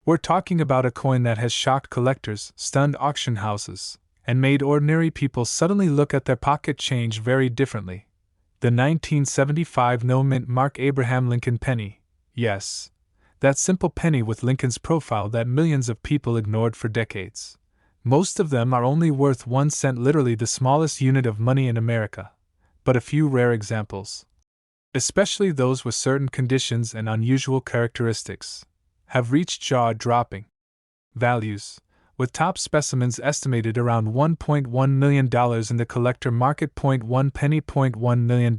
We're talking about a coin that has shocked collectors, stunned auction houses, and made ordinary people suddenly look at their pocket change very differently. The 1975 no-mint Mark Abraham Lincoln penny. Yes, that simple penny with Lincoln's profile that millions of people ignored for decades. Most of them are only worth 1 cent, literally the smallest unit of money in America. But a few rare examples, especially those with certain conditions and unusual characteristics, have reached jaw-dropping values, with top specimens estimated around $1.1 million in the collector market. 1 penny, $1 million.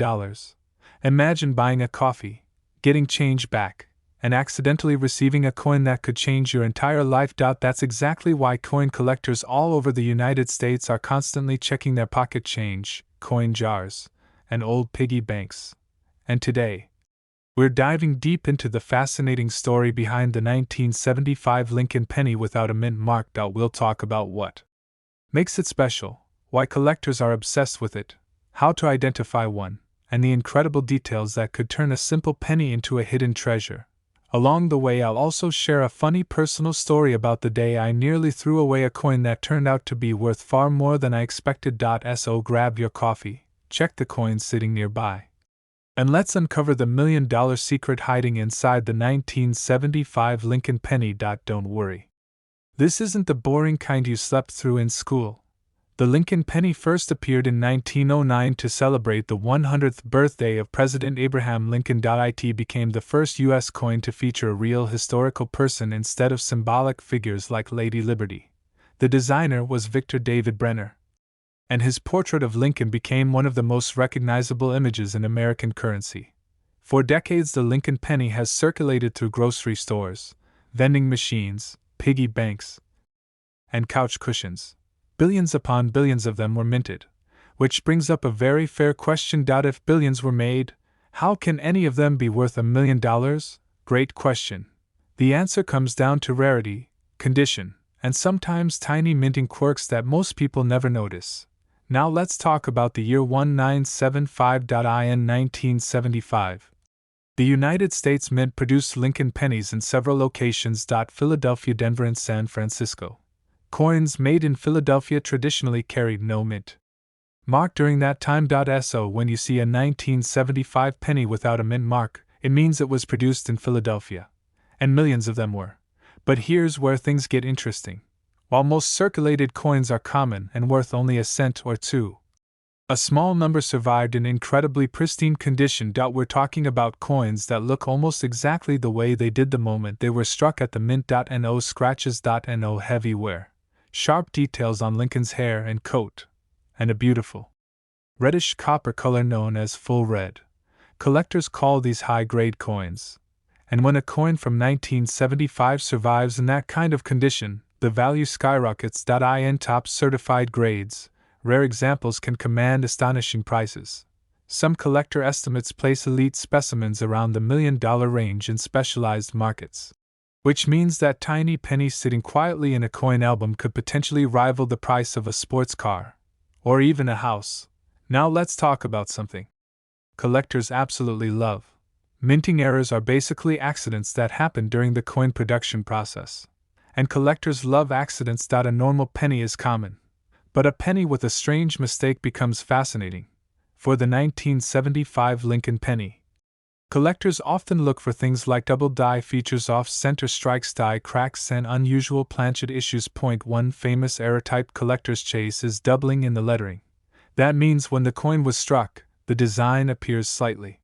Imagine buying a coffee, getting change back, and accidentally receiving a coin that could change your entire life. That's exactly why coin collectors all over the United States are constantly checking their pocket change, coin jars, and old piggy banks. And today, we're diving deep into the fascinating story behind the 1975 Lincoln penny without a mint mark. We'll talk about what makes it special, why collectors are obsessed with it, how to identify one, and the incredible details that could turn a simple penny into a hidden treasure. Along the way, I'll also share a funny personal story about the day I nearly threw away a coin that turned out to be worth far more than I expected. So grab your coffee, check the coins sitting nearby, and let's uncover the $1 million secret hiding inside the 1975 Lincoln penny. Don't worry, this isn't the boring kind you slept through in school. The Lincoln penny first appeared in 1909 to celebrate the 100th birthday of President Abraham Lincoln. It became the first U.S. coin to feature a real historical person instead of symbolic figures like Lady Liberty. The designer was Victor David Brenner, and his portrait of Lincoln became one of the most recognizable images in American currency. For decades, the Lincoln penny has circulated through grocery stores, vending machines, piggy banks, and couch cushions. Billions upon billions of them were minted. Which brings up a very fair question. If billions were made, how can any of them be worth $1 million? Great question. The answer comes down to rarity, condition, and sometimes tiny minting quirks that most people never notice. Now let's talk about the year 1975. In 1975, the United States Mint produced Lincoln pennies in several locations. Philadelphia, Denver, and San Francisco. Coins made in Philadelphia traditionally carried no mint mark during that time. So when you see a 1975 penny without a mint mark, it means it was produced in Philadelphia. And millions of them were. But here's where things get interesting. While most circulated coins are common and worth only a cent or two, a small number survived in incredibly pristine condition. We're talking about coins that look almost exactly the way they did the moment they were struck at the mint. No scratches. No heavy wear. Sharp details on Lincoln's hair and coat, and a beautiful reddish copper color known as full red. Collectors call these high-grade coins. And when a coin from 1975 survives in that kind of condition, the value skyrockets. In top certified grades, rare examples can command astonishing prices. Some collector estimates place elite specimens around the $1 million range in specialized markets, which means that tiny penny sitting quietly in a coin album could potentially rival the price of a sports car, or even a house. Now let's talk about something collectors absolutely love. Minting errors are basically accidents that happen during the coin production process. And collectors love accidents. A normal penny is common, but a penny with a strange mistake becomes fascinating. For the 1975 Lincoln penny, collectors often look for things like double die features, off-center strikes, die cracks, and unusual planchet issues. One famous error-type collector's chase is doubling in the lettering. That means when the coin was struck, the design appears slightly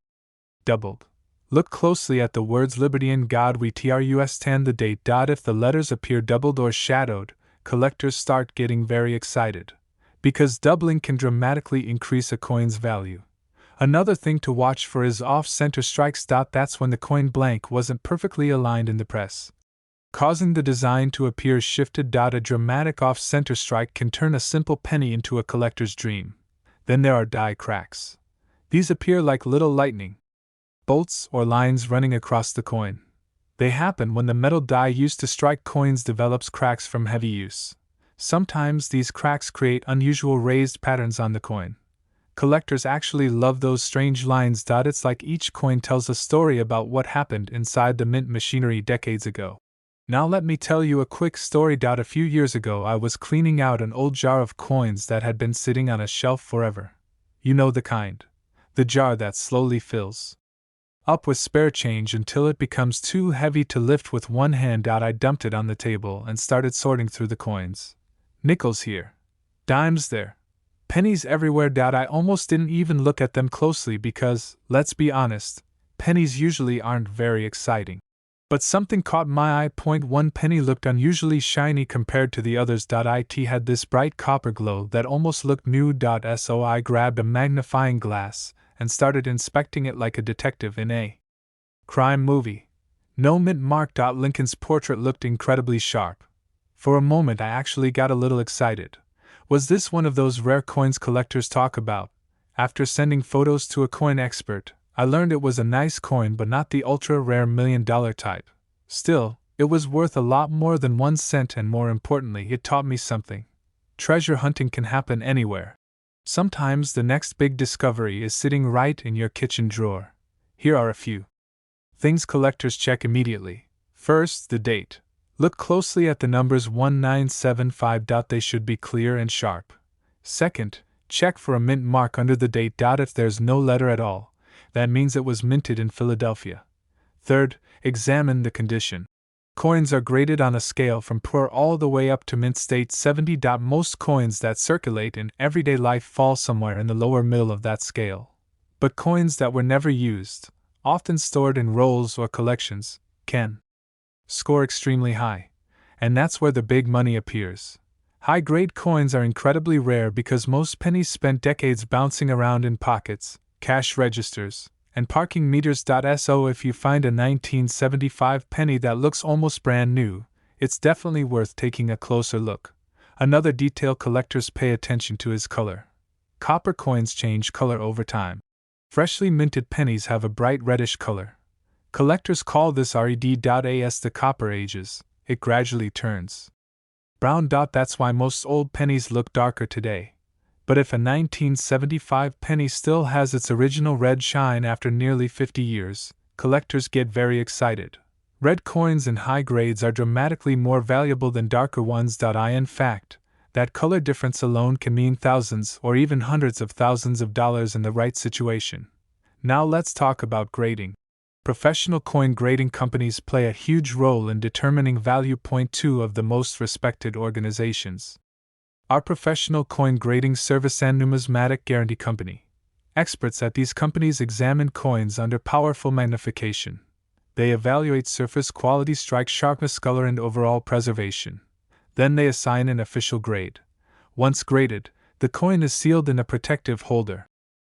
doubled. Look closely at the words Liberty and God We Trust and the date. If the letters appear doubled or shadowed, collectors start getting very excited, because doubling can dramatically increase a coin's value. Another thing to watch for is off-center strikes. That's when the coin blank wasn't perfectly aligned in the press, causing the design to appear shifted. A dramatic off-center strike can turn a simple penny into a collector's dream. Then there are die cracks. These appear like little lightning bolts or lines running across the coin. They happen when the metal die used to strike coins develops cracks from heavy use. Sometimes these cracks create unusual raised patterns on the coin. Collectors actually love those strange lines. It's like each coin tells a story about what happened inside the mint machinery decades ago. Now let me tell you a quick story. A few years ago, I was cleaning out an old jar of coins that had been sitting on a shelf forever. You know the kind. The jar that slowly fills up with spare change until it becomes too heavy to lift with one hand. I dumped it on the table and started sorting through the coins. Nickels here, dimes there, pennies everywhere. I almost didn't even look at them closely because, let's be honest, pennies usually aren't very exciting. But something caught my eye. One penny looked unusually shiny compared to the others. It had this bright copper glow that almost looked new. So I grabbed a magnifying glass and started inspecting it like a detective in a crime movie. No mint mark. Lincoln's portrait looked incredibly sharp. For a moment I actually got a little excited. Was this one of those rare coins collectors talk about? After sending photos to a coin expert, I learned it was a nice coin but not the ultra-rare $1 million type. Still, it was worth a lot more than 1 cent, and more importantly, it taught me something. Treasure hunting can happen anywhere. Sometimes the next big discovery is sitting right in your kitchen drawer. Here are a few things collectors check immediately. First, the date. Look closely at the numbers 1975. They should be clear and sharp. Second, check for a mint mark under the date. If there's no letter at all, that means it was minted in Philadelphia. Third, examine the condition. Coins are graded on a scale from poor all the way up to mint state 70. Most coins that circulate in everyday life fall somewhere in the lower middle of that scale. But coins that were never used, often stored in rolls or collections, can score extremely high. And that's where the big money appears. High-grade coins are incredibly rare because most pennies spent decades bouncing around in pockets, cash registers, and parking meters. So if you find a 1975 penny that looks almost brand new, it's definitely worth taking a closer look. Another detail collectors pay attention to is color. Copper coins change color over time. Freshly minted pennies have a bright reddish color. Collectors call this red. As the copper ages, it gradually turns brown. That's why most old pennies look darker today. But if a 1975 penny still has its original red shine after nearly 50 years, collectors get very excited. Red coins in high grades are dramatically more valuable than darker ones. In fact, that color difference alone can mean thousands or even hundreds of thousands of dollars in the right situation. Now let's talk about grading. Professional coin grading companies play a huge role in determining value. Two of the most respected organizations are Professional Coin Grading Service and Numismatic Guarantee Company. Experts at these companies examine coins under powerful magnification. They evaluate surface quality, strike sharpness, color, and overall preservation. Then they assign an official grade. Once graded, the coin is sealed in a protective holder.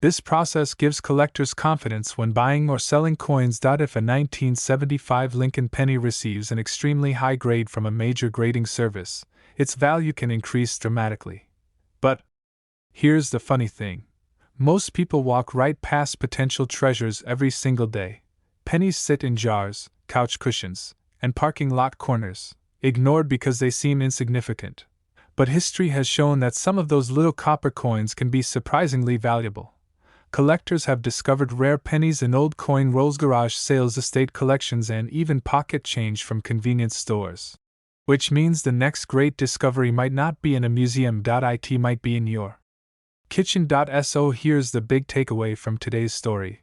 This process gives collectors confidence when buying or selling coins. If a 1975 Lincoln penny receives an extremely high grade from a major grading service, its value can increase dramatically. But here's the funny thing. Most people walk right past potential treasures every single day. Pennies sit in jars, couch cushions, and parking lot corners, ignored because they seem insignificant. But history has shown that some of those little copper coins can be surprisingly valuable. Collectors have discovered rare pennies in old coin rolls, garage sales, estate collections, and even pocket change from convenience stores. Which means the next great discovery might not be in a museum. It might be in your kitchen. So here's the big takeaway from today's story.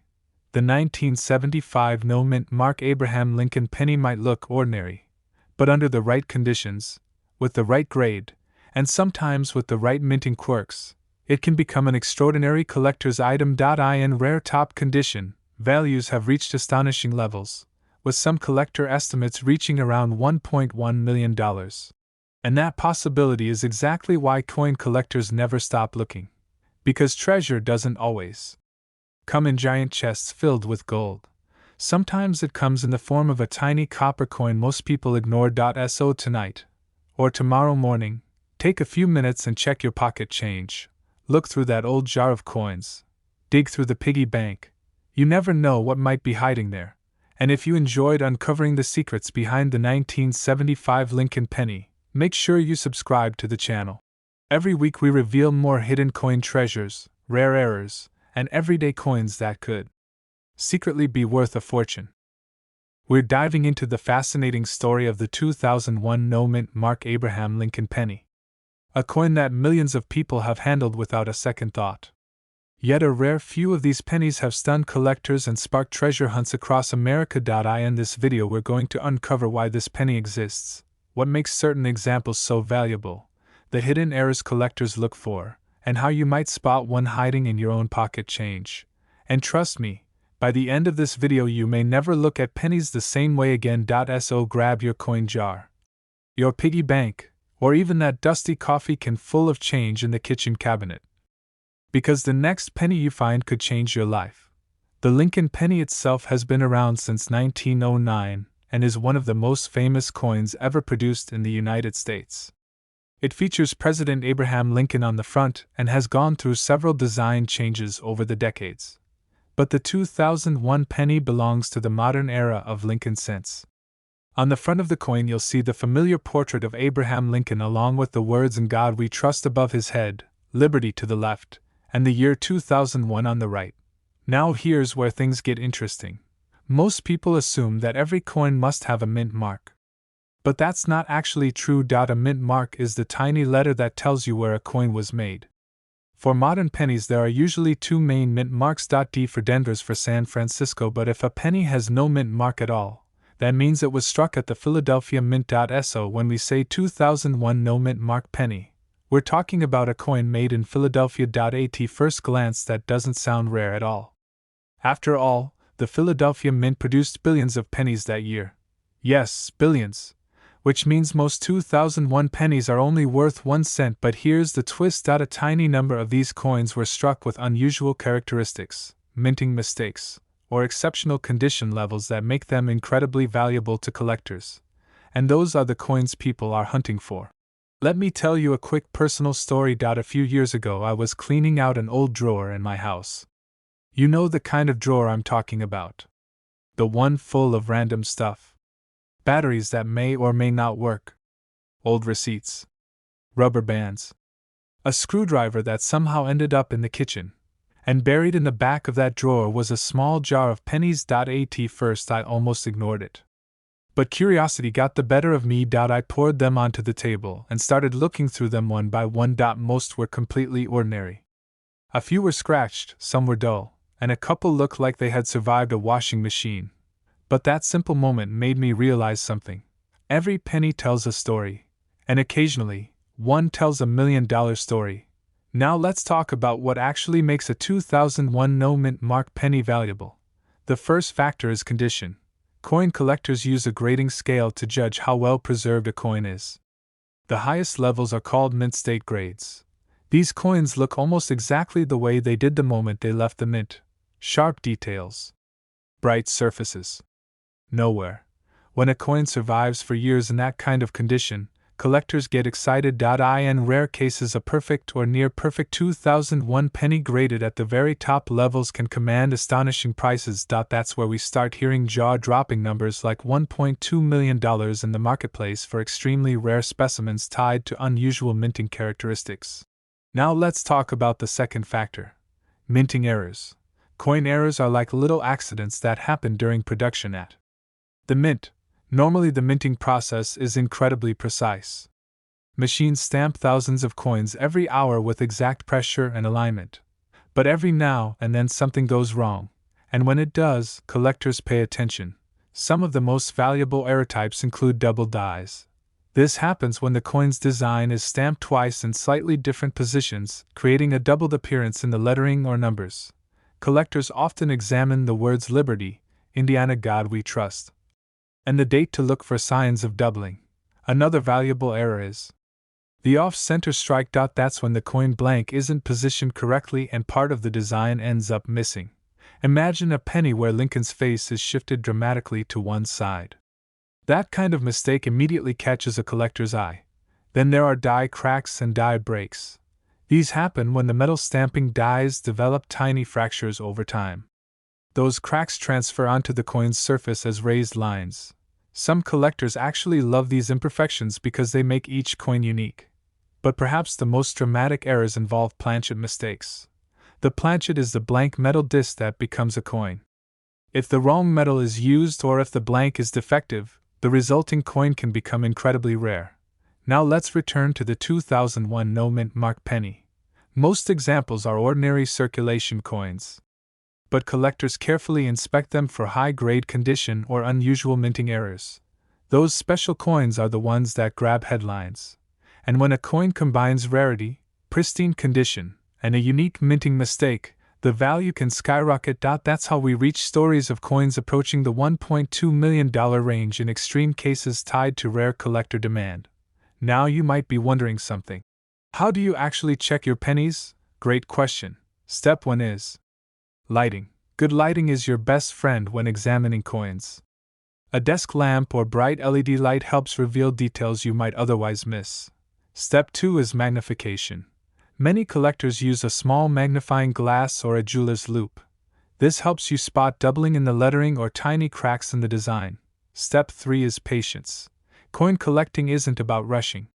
The 1975 no mint mark Abraham Lincoln penny might look ordinary, but under the right conditions, with the right grade, and sometimes with the right minting quirks, it can become an extraordinary collector's item. In rare top condition, values have reached astonishing levels, with some collector estimates reaching around $1.1 million. And that possibility is exactly why coin collectors never stop looking. Because treasure doesn't always come in giant chests filled with gold. Sometimes it comes in the form of a tiny copper coin most people ignore. So tonight, or tomorrow morning, take a few minutes and check your pocket change. Look through that old jar of coins. Dig through the piggy bank. You never know what might be hiding there. And if you enjoyed uncovering the secrets behind the 1975 Lincoln penny, make sure you subscribe to the channel. Every week we reveal more hidden coin treasures, rare errors, and everyday coins that could secretly be worth a fortune. We're diving into the fascinating story of the 2001 no-mint Mark Abraham Lincoln penny. A coin that millions of people have handled without a second thought. Yet a rare few of these pennies have stunned collectors and sparked treasure hunts across America. In this video we're going to uncover why this penny exists, what makes certain examples so valuable, the hidden errors collectors look for, and how you might spot one hiding in your own pocket change. And trust me, by the end of this video you may never look at pennies the same way again. So grab your coin jar, your piggy bank, or even that dusty coffee can full of change in the kitchen cabinet. Because the next penny you find could change your life. The Lincoln penny itself has been around since 1909 and is one of the most famous coins ever produced in the United States. It features President Abraham Lincoln on the front and has gone through several design changes over the decades. But the 2001 penny belongs to the modern era of Lincoln cents. On the front of the coin you'll see the familiar portrait of Abraham Lincoln along with the words "In God We Trust" above his head, "Liberty" to the left, and the year 2001 on the right. Now here's where things get interesting. Most people assume that every coin must have a mint mark. But that's not actually true. A mint mark is the tiny letter that tells you where a coin was made. For modern pennies there are usually two main mint marks. D for Denver's for San Francisco, but if a penny has no mint mark at all, that means it was struck at the Philadelphia Mint. So when we say 2001 no mint mark penny, we're talking about a coin made in Philadelphia. At first glance that doesn't sound rare at all. After all, the Philadelphia Mint produced billions of pennies that year. Yes, billions. Which means most 2001 pennies are only worth 1 cent, but here's the twist. A tiny number of these coins were struck with unusual characteristics, minting mistakes, or exceptional condition levels that make them incredibly valuable to collectors. And those are the coins people are hunting for. Let me tell you a quick personal story. A few years ago I was cleaning out an old drawer in my house. You know the kind of drawer I'm talking about. The one full of random stuff. Batteries that may or may not work. Old receipts. Rubber bands. A screwdriver that somehow ended up in the kitchen. And buried in the back of that drawer was a small jar of pennies. At first I almost ignored it. But curiosity got the better of me. I poured them onto the table and started looking through them one by one. Most were completely ordinary. A few were scratched, some were dull, and a couple looked like they had survived a washing machine. But that simple moment made me realize something. Every penny tells a story, and occasionally, one tells $1 million story. Now let's talk about what actually makes a 2001 no mint mark penny valuable. The first factor is condition. Coin collectors use a grading scale to judge how well preserved a coin is. The highest levels are called mint state grades. These coins look almost exactly the way they did the moment they left the mint. Sharp details. Bright surfaces. Nowhere. When a coin survives for years in that kind of condition, collectors get excited. In rare cases a perfect or near perfect 2001 penny graded at the very top levels can command astonishing prices. That's where we start hearing jaw-dropping numbers like $1.2 million in the marketplace for extremely rare specimens tied to unusual minting characteristics. Now let's talk about the second factor. Minting errors. Coin errors are like little accidents that happen during production at the mint. Normally the minting process is incredibly precise. Machines stamp thousands of coins every hour with exact pressure and alignment. But every now and then something goes wrong, and when it does, collectors pay attention. Some of the most valuable error types include double dies. This happens when the coin's design is stamped twice in slightly different positions, creating a doubled appearance in the lettering or numbers. Collectors often examine the words "Liberty," "Indiana God We Trust," and the date to look for signs of doubling. Another valuable error is the off-center strike. That's when the coin blank isn't positioned correctly and part of the design ends up missing. Imagine a penny where Lincoln's face is shifted dramatically to one side. That kind of mistake immediately catches a collector's eye. Then there are die cracks and die breaks. These happen when the metal stamping dies develop tiny fractures over time. Those cracks transfer onto the coin's surface as raised lines. Some collectors actually love these imperfections because they make each coin unique. But perhaps the most dramatic errors involve planchet mistakes. The planchet is the blank metal disc that becomes a coin. If the wrong metal is used or if the blank is defective, the resulting coin can become incredibly rare. Now let's return to the 2001 no-mint mark penny. Most examples are ordinary circulation coins, but collectors carefully inspect them for high-grade condition or unusual minting errors. Those special coins are the ones that grab headlines. And when a coin combines rarity, pristine condition, and a unique minting mistake, the value can skyrocket. That's how we reach stories of coins approaching the $1.2 million range in extreme cases tied to rare collector demand. Now you might be wondering something. How do you actually check your pennies? Great question. Step 1 is lighting. Good lighting is your best friend when examining coins. A desk lamp or bright LED light helps reveal details you might otherwise miss. Step 2 is magnification. Many collectors use a small magnifying glass or a jeweler's loupe. This helps you spot doubling in the lettering or tiny cracks in the design. Step 3 is patience. Coin collecting isn't about rushing.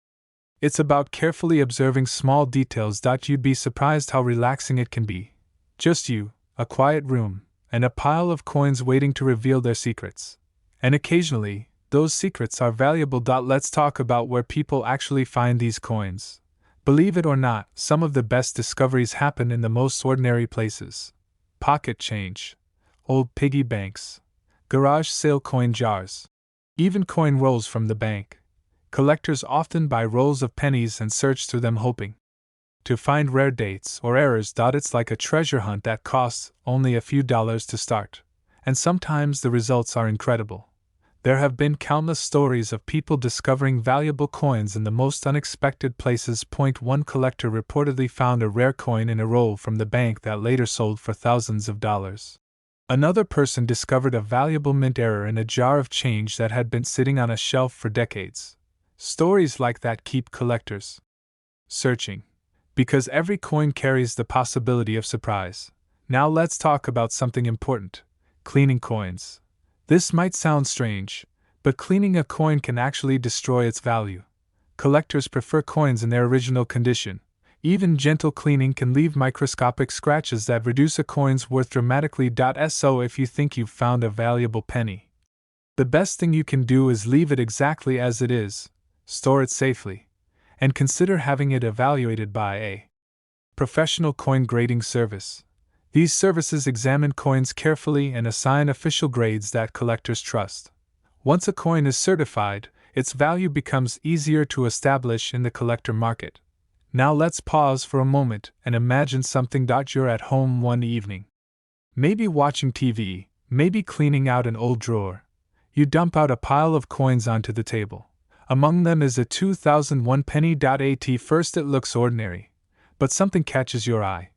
It's about carefully observing small details. You'd be surprised how relaxing it can be. Just you, a quiet room, and a pile of coins waiting to reveal their secrets. And occasionally, those secrets are valuable. Let's talk about where people actually find these coins. Believe it or not, some of the best discoveries happen in the most ordinary places. Pocket change, old piggy banks, garage sale coin jars, even coin rolls from the bank. Collectors often buy rolls of pennies and search through them hoping to find rare dates or errors. It's like a treasure hunt that costs only a few dollars to start, and sometimes the results are incredible. There have been countless stories of people discovering valuable coins in the most unexpected places. One collector reportedly found a rare coin in a roll from the bank that later sold for thousands of dollars. Another person discovered a valuable mint error in a jar of change that had been sitting on a shelf for decades. Stories like that keep collectors searching, because every coin carries the possibility of surprise. Now let's talk about something important: cleaning coins. This might sound strange, but cleaning a coin can actually destroy its value. Collectors prefer coins in their original condition. Even gentle cleaning can leave microscopic scratches that reduce a coin's worth dramatically. So if you think you've found a valuable penny, the best thing you can do is leave it exactly as it is, store it safely, and consider having it evaluated by a professional coin grading service. These services examine coins carefully and assign official grades that collectors trust. Once a coin is certified, its value becomes easier to establish in the collector market. Now let's pause for a moment and imagine something. You're at home one evening, maybe watching TV, maybe cleaning out an old drawer. You dump out a pile of coins onto the table. Among them is a 2001 penny. At first it looks ordinary, but something catches your eye.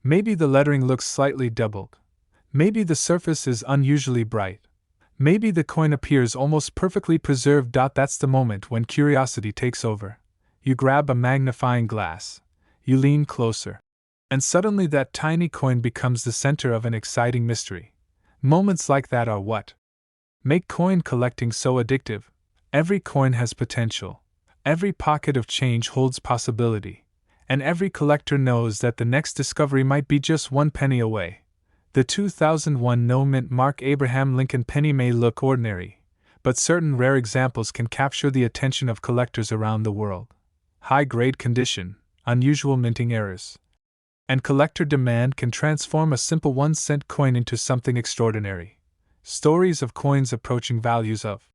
Maybe the lettering looks slightly doubled. Maybe the surface is unusually bright. Maybe the coin appears almost perfectly preserved. That's the moment when curiosity takes over. You grab a magnifying glass. You lean closer. And suddenly that tiny coin becomes the center of an exciting mystery. Moments like that are what make coin collecting so addictive. Every coin has potential. Every pocket of change holds possibility. And every collector knows that the next discovery might be just one penny away. The 2001 no-mint mark Abraham Lincoln penny may look ordinary, but certain rare examples can capture the attention of collectors around the world. High-grade condition, unusual minting errors, and collector demand can transform a simple 1-cent coin into something extraordinary. Stories of coins approaching values of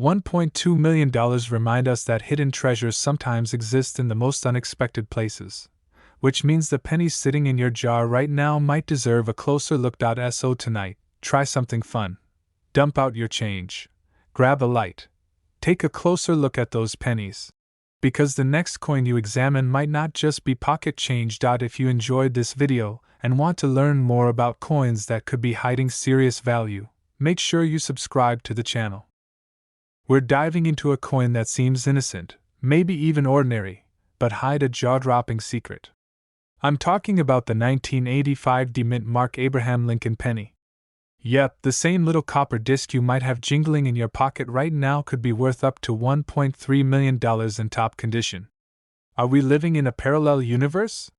$1.2 million remind us that hidden treasures sometimes exist in the most unexpected places, which means the pennies sitting in your jar right now might deserve a closer look. So tonight, try something fun. Dump out your change. Grab a light. Take a closer look at those pennies. Because the next coin you examine might not just be pocket change. If you enjoyed this video and want to learn more about coins that could be hiding serious value, make sure you subscribe to the channel. We're diving into a coin that seems innocent, maybe even ordinary, but hide a jaw-dropping secret. I'm talking about the 1985 mint mark Abraham Lincoln penny. Yep, the same little copper disc you might have jingling in your pocket right now could be worth up to $1.3 million in top condition. Are we living in a parallel universe?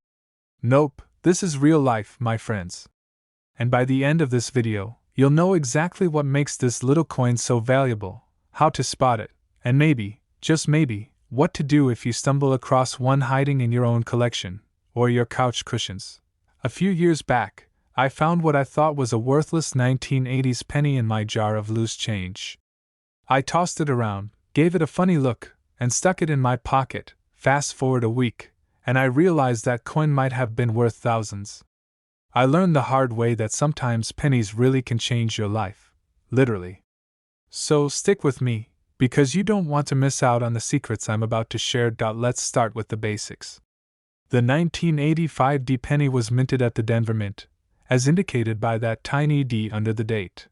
Nope, this is real life, my friends. And by the end of this video, You'll know exactly what makes this little coin so valuable, how to spot it, and maybe, just maybe, what to do if you stumble across one hiding in your own collection, or your couch cushions. A few years back, I found what I thought was a worthless 1980s penny in my jar of loose change. I tossed it around, gave it a funny look, and stuck it in my pocket. Fast forward a week, and I realized that coin might have been worth thousands. I learned the hard way that sometimes pennies really can change your life. Literally. So stick with me, because you don't want to miss out on the secrets I'm about to share. Let's start with the basics. The 1985 D penny was minted at the Denver Mint, as indicated by that tiny D under the date.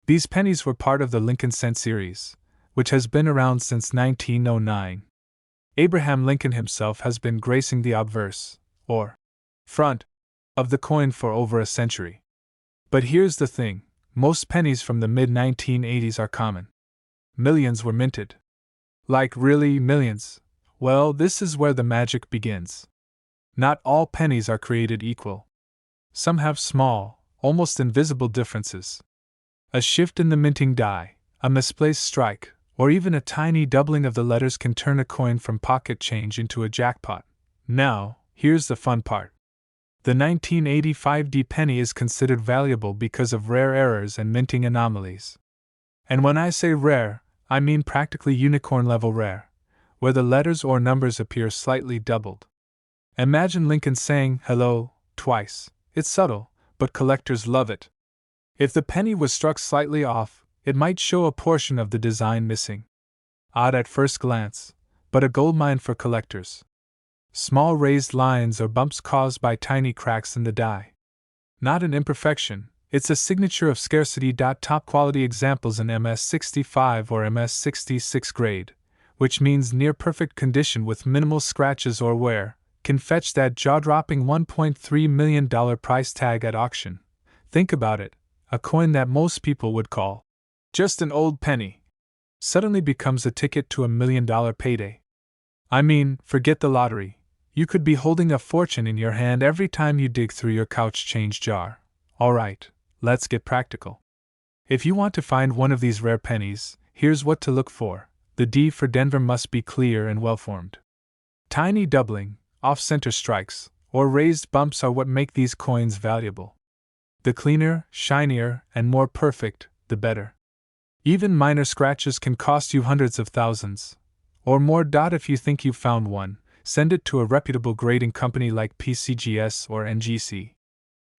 These pennies were part of the Lincoln Cent series, which has been around since 1909. Abraham Lincoln himself has been gracing the obverse, or front, of the coin for over a century. But here's the thing, most pennies from the mid-1980s are common. Millions were minted. Like really millions? Well, this is where the magic begins. Not all pennies are created equal. Some have small, almost invisible differences. A shift in the minting die, a misplaced strike, or even a tiny doubling of the letters can turn a coin from pocket change into a jackpot. Now, here's the fun part. The 1985 D penny is considered valuable because of rare errors and minting anomalies. And when I say rare, I mean practically unicorn-level rare, where the letters or numbers appear slightly doubled. Imagine Lincoln saying hello twice. It's subtle, but collectors love it. If the penny was struck slightly off, it might show a portion of the design missing. Odd at first glance, but a goldmine for collectors. Small raised lines or bumps caused by tiny cracks in the die. Not an imperfection, it's a signature of scarcity. Top quality examples in MS65 or MS66 grade, which means near perfect condition with minimal scratches or wear, can fetch that jaw-dropping $1.3 million price tag at auction. Think about it, a coin that most people would call just an old penny suddenly becomes a ticket to $1 million payday. I mean, forget the lottery. You could be holding a fortune in your hand every time you dig through your couch change jar. Alright, let's get practical. If you want to find one of these rare pennies, here's what to look for. The D for Denver must be clear and well-formed. Tiny doubling, off-center strikes, or raised bumps are what make these coins valuable. The cleaner, shinier, and more perfect, the better. Even minor scratches can cost you hundreds of thousands, or more. If you think you've found one, send it to a reputable grading company like PCGS or NGC.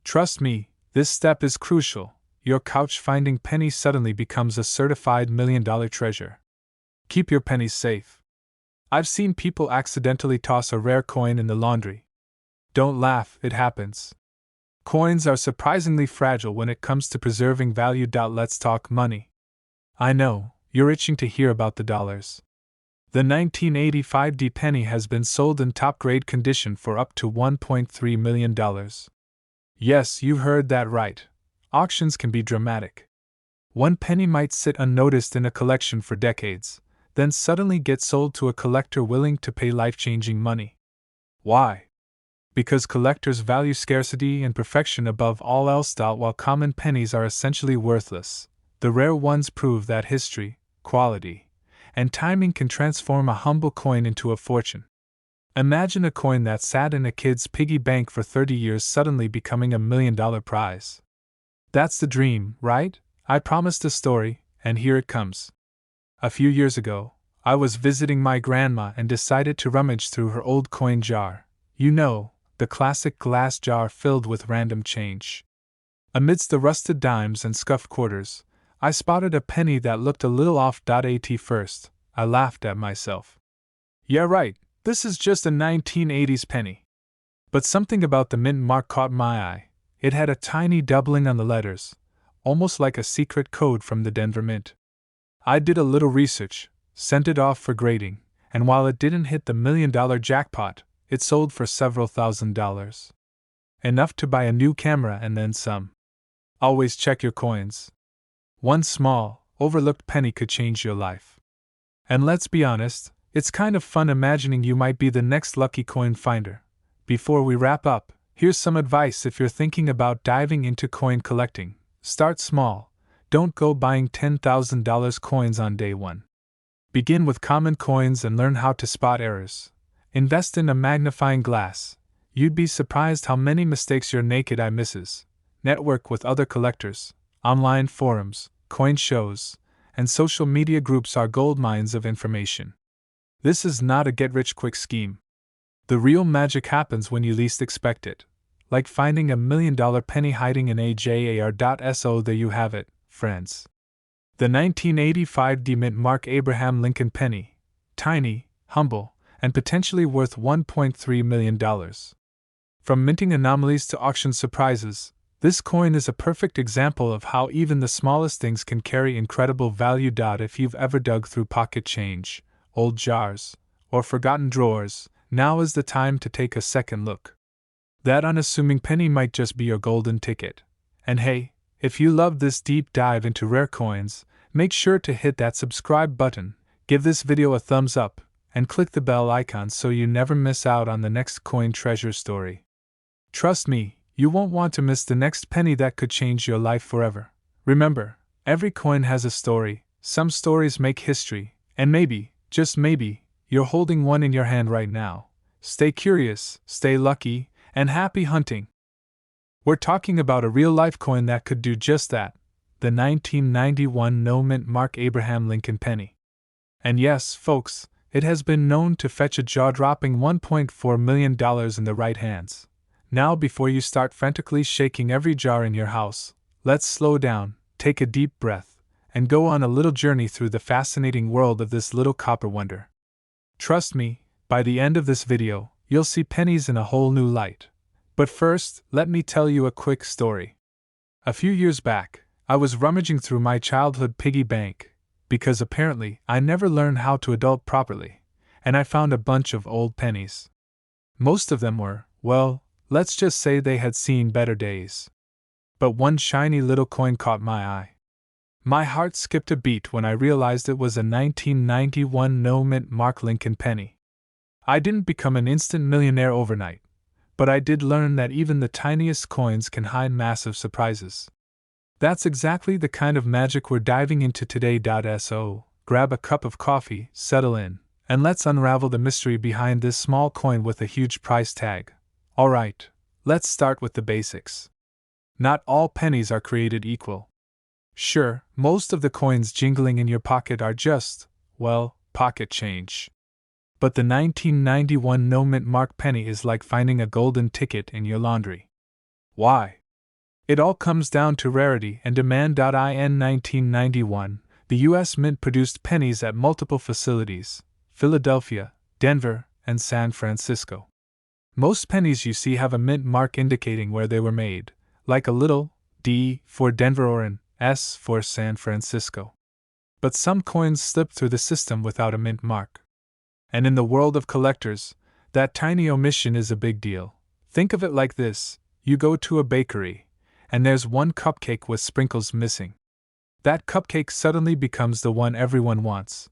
Trust me, this step is crucial. Your couch finding penny suddenly becomes a certified $1 million treasure. Keep your pennies safe. I've seen people accidentally toss a rare coin in the laundry. Don't laugh, it happens. Coins are surprisingly fragile when it comes to preserving value. Let's talk money. I know, you're itching to hear about the dollars. The 1985 D penny has been sold in top-grade condition for up to $1.3 million. Yes, you heard that right. Auctions can be dramatic. One penny might sit unnoticed in a collection for decades, then suddenly get sold to a collector willing to pay life-changing money. Why? Because collectors value scarcity and perfection above all else. While common pennies are essentially worthless, the rare ones prove that history, quality, and timing can transform a humble coin into a fortune. Imagine a coin that sat in a kid's piggy bank for 30 years suddenly becoming $1 million prize. That's the dream, right? I promised a story, and here it comes. A few years ago, I was visiting my grandma and decided to rummage through her old coin jar. You know, the classic glass jar filled with random change. Amidst the rusted dimes and scuffed quarters, I spotted a penny that looked a little off. At first, I laughed at myself. Yeah, right, this is just a 1980s penny. But something about the mint mark caught my eye. It had a tiny doubling on the letters, almost like a secret code from the Denver Mint. I did a little research, sent it off for grading, and while it didn't hit the $1 million jackpot, it sold for several $1,000s. Enough to buy a new camera and then some. Always check your coins. One small, overlooked penny could change your life. And let's be honest, it's kind of fun imagining you might be the next lucky coin finder. Before we wrap up, here's some advice if you're thinking about diving into coin collecting. Start small. Don't go buying $10,000 coins on day one. Begin with common coins and learn how to spot errors. Invest in a magnifying glass. You'd be surprised how many mistakes your naked eye misses. Network with other collectors. Online forums, coin shows, and social media groups are gold mines of information. This is not a get-rich-quick scheme. The real magic happens when you least expect it. Like finding $1 million penny hiding in a jar.so. There you have it, friends. The 1985 Mint Mark Abraham Lincoln penny. Tiny, humble, and potentially worth $1.3 million. From minting anomalies to auction surprises, this coin is a perfect example of how even the smallest things can carry incredible value. If you've ever dug through pocket change, old jars, or forgotten drawers, now is the time to take a second look. That unassuming penny might just be your golden ticket. And hey, if you love this deep dive into rare coins, make sure to hit that subscribe button, give this video a thumbs up, and click the bell icon so you never miss out on the next coin treasure story. Trust me, you won't want to miss the next penny that could change your life forever. Remember, every coin has a story, some stories make history, and maybe, just maybe, you're holding one in your hand right now. Stay curious, stay lucky, and happy hunting! We're talking about a real-life coin that could do just that, the 1991 no-mint Mark Abraham Lincoln penny. And yes, folks, it has been known to fetch a jaw-dropping $1.4 million in the right hands. Now, before you start frantically shaking every jar in your house, let's slow down, take a deep breath, and go on a little journey through the fascinating world of this little copper wonder. Trust me, by the end of this video, you'll see pennies in a whole new light. But first, let me tell you a quick story. A few years back, I was rummaging through my childhood piggy bank, because apparently I never learned how to adult properly, and I found a bunch of old pennies. Most of them were, well, let's just say they had seen better days. But one shiny little coin caught my eye. My heart skipped a beat when I realized it was a 1991 no-mint Mark Lincoln penny. I didn't become an instant millionaire overnight, but I did learn that even the tiniest coins can hide massive surprises. That's exactly the kind of magic we're diving into today. So, grab a cup of coffee, settle in, and let's unravel the mystery behind this small coin with a huge price tag. Alright, let's start with the basics. Not all pennies are created equal. Sure, most of the coins jingling in your pocket are just, well, pocket change. But the 1991 no-mint Mark penny is like finding a golden ticket in your laundry. Why? It all comes down to rarity and demand. In 1991, the U.S. Mint produced pennies at multiple facilities: Philadelphia, Denver, and San Francisco. Most pennies you see have a mint mark indicating where they were made, like a little D for Denver or an S for San Francisco. But some coins slip through the system without a mint mark. And in the world of collectors, that tiny omission is a big deal. Think of it like this: you go to a bakery, and there's one cupcake with sprinkles missing. That cupcake suddenly becomes the one everyone wants.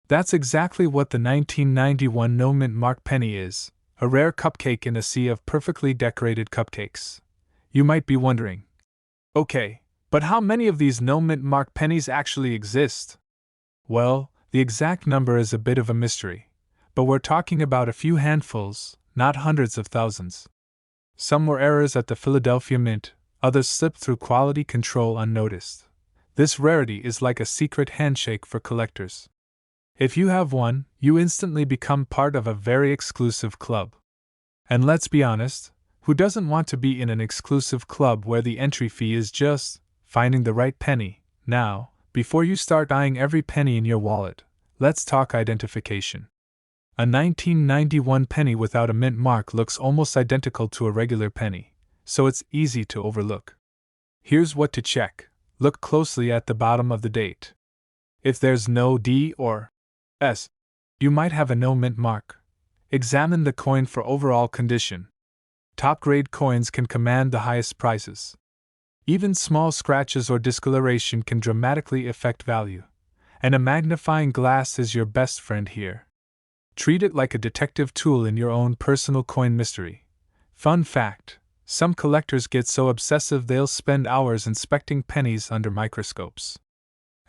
That's exactly what the 1991 no-mint Mark penny is, a rare cupcake in a sea of perfectly decorated cupcakes. You might be wondering, okay, but how many of these no-mint Mark pennies actually exist? Well, the exact number is a bit of a mystery, but we're talking about a few handfuls, not hundreds of thousands. Some were errors at the Philadelphia Mint, others slipped through quality control unnoticed. This rarity is like a secret handshake for collectors. If you have one, you instantly become part of a very exclusive club. And let's be honest, who doesn't want to be in an exclusive club where the entry fee is just finding the right penny? Now, before you start eyeing every penny in your wallet, let's talk identification. A 1991 penny without a mint mark looks almost identical to a regular penny, so it's easy to overlook. Here's what to check: look closely at the bottom of the date. If there's no D or S, you might have a no mint mark. Examine the coin for overall condition. Top-grade coins can command the highest prices. Even small scratches or discoloration can dramatically affect value, and a magnifying glass is your best friend here. Treat it like a detective tool in your own personal coin mystery. Fun fact: Some collectors get so obsessive they'll spend hours inspecting pennies under microscopes.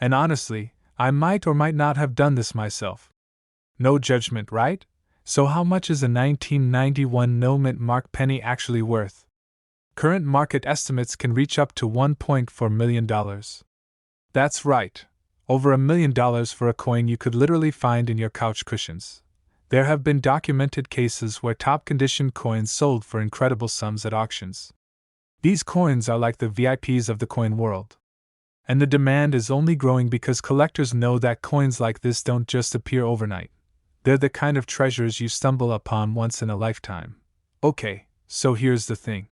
And honestly, I might or might not have done this myself. No judgment, right? So how much is a 1991 no-mint mark penny actually worth? Current market estimates can reach up to $1.4 million. That's right, over $1 million for a coin you could literally find in your couch cushions. There have been documented cases where top-condition coins sold for incredible sums at auctions. These coins are like the VIPs of the coin world. And the demand is only growing because collectors know that coins like this don't just appear overnight. They're the kind of treasures you stumble upon once in a lifetime. Okay, so here's the thing.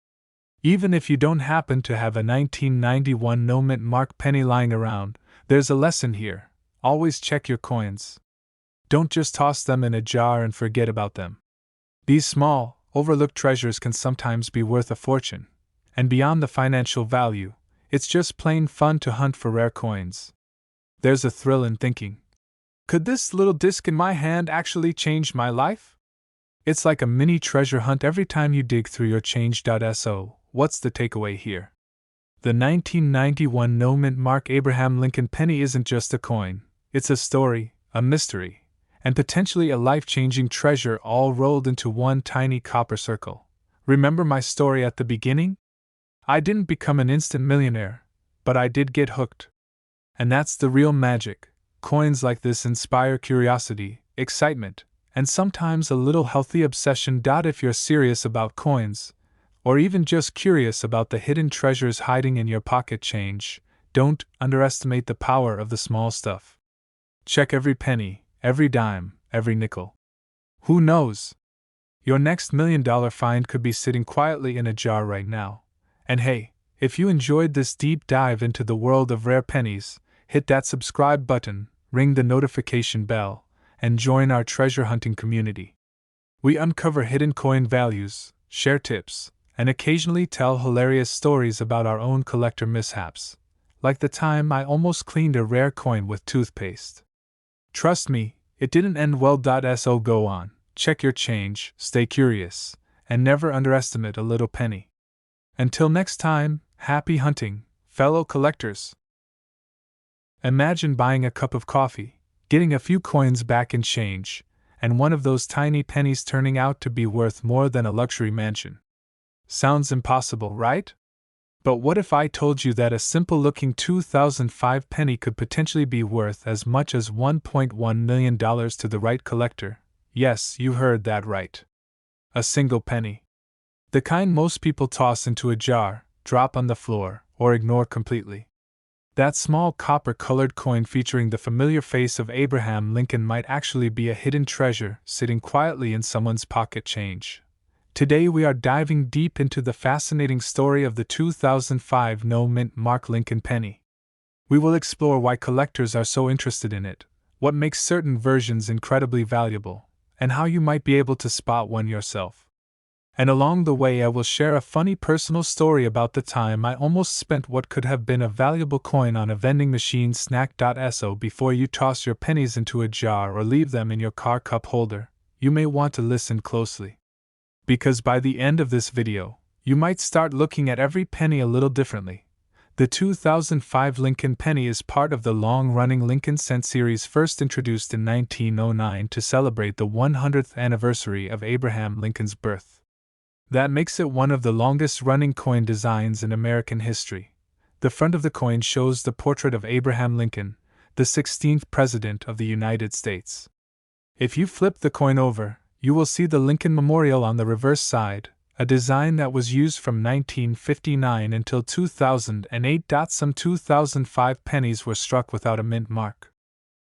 Even if you don't happen to have a 1991 no-mint mark penny lying around, there's a lesson here. Always check your coins. Don't just toss them in a jar and forget about them. These small, overlooked treasures can sometimes be worth a fortune. And beyond the financial value, it's just plain fun to hunt for rare coins. There's a thrill in thinking, could this little disc in my hand actually change my life? It's like a mini treasure hunt every time you dig through your change.so. What's the takeaway here? The 1991 no-mint mark Abraham Lincoln penny isn't just a coin, it's a story, a mystery, and potentially a life-changing treasure all rolled into one tiny copper circle. Remember my story at the beginning? I didn't become an instant millionaire, but I did get hooked. And that's the real magic. Coins like this inspire curiosity, excitement, and sometimes a little healthy obsession. If you're serious about coins, or even just curious about the hidden treasures hiding in your pocket change, don't underestimate the power of the small stuff. Check every penny, every dime, every nickel. Who knows? Your next $1 million find could be sitting quietly in a jar right now. And hey, if you enjoyed this deep dive into the world of rare pennies, hit that subscribe button, ring the notification bell, and join our treasure hunting community. We uncover hidden coin values, share tips, and occasionally tell hilarious stories about our own collector mishaps, like the time I almost cleaned a rare coin with toothpaste. Trust me, it didn't end well. So go on, check your change, stay curious, and never underestimate a little penny. Until next time, happy hunting, fellow collectors. Imagine buying a cup of coffee, getting a few coins back in change, and one of those tiny pennies turning out to be worth more than a luxury mansion. Sounds impossible, right? But what if I told you that a simple-looking 2005 penny could potentially be worth as much as $1.1 million to the right collector? Yes, you heard that right. A single penny. The kind most people toss into a jar, drop on the floor, or ignore completely. That small copper-colored coin featuring the familiar face of Abraham Lincoln might actually be a hidden treasure sitting quietly in someone's pocket change. Today we are diving deep into the fascinating story of the 2005 no-mint mark Lincoln penny. We will explore why collectors are so interested in it, what makes certain versions incredibly valuable, and how you might be able to spot one yourself. And along the way I will share a funny personal story about the time I almost spent what could have been a valuable coin on a vending machine snack.so. Before you toss your pennies into a jar or leave them in your car cup holder, you may want to listen closely. Because by the end of this video, you might start looking at every penny a little differently. The 2005 Lincoln penny is part of the long-running Lincoln Cent series, first introduced in 1909 to celebrate the 100th anniversary of Abraham Lincoln's birth. That makes it one of the longest-running coin designs in American history. The front of the coin shows the portrait of Abraham Lincoln, the 16th President of the United States. If you flip the coin over, you will see the Lincoln Memorial on the reverse side, a design that was used from 1959 until 2008. Some 2005 pennies were struck without a mint mark.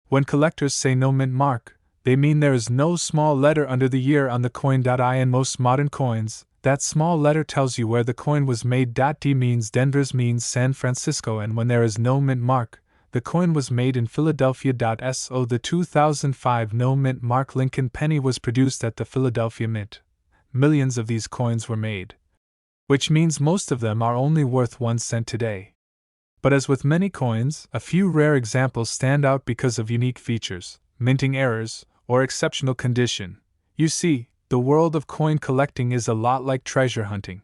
When collectors say no mint mark, they mean there is no small letter under the year on the coin. In most modern coins, that small letter tells you where the coin was made. D means Denver means San Francisco, and when there is no mint mark, the coin was made in Philadelphia. So the 2005 no mint mark Lincoln penny was produced at the Philadelphia Mint. Millions of these coins were made, which means most of them are only worth 1 cent today. But as with many coins, a few rare examples stand out because of unique features, minting errors, or exceptional condition. You see, the world of coin collecting is a lot like treasure hunting.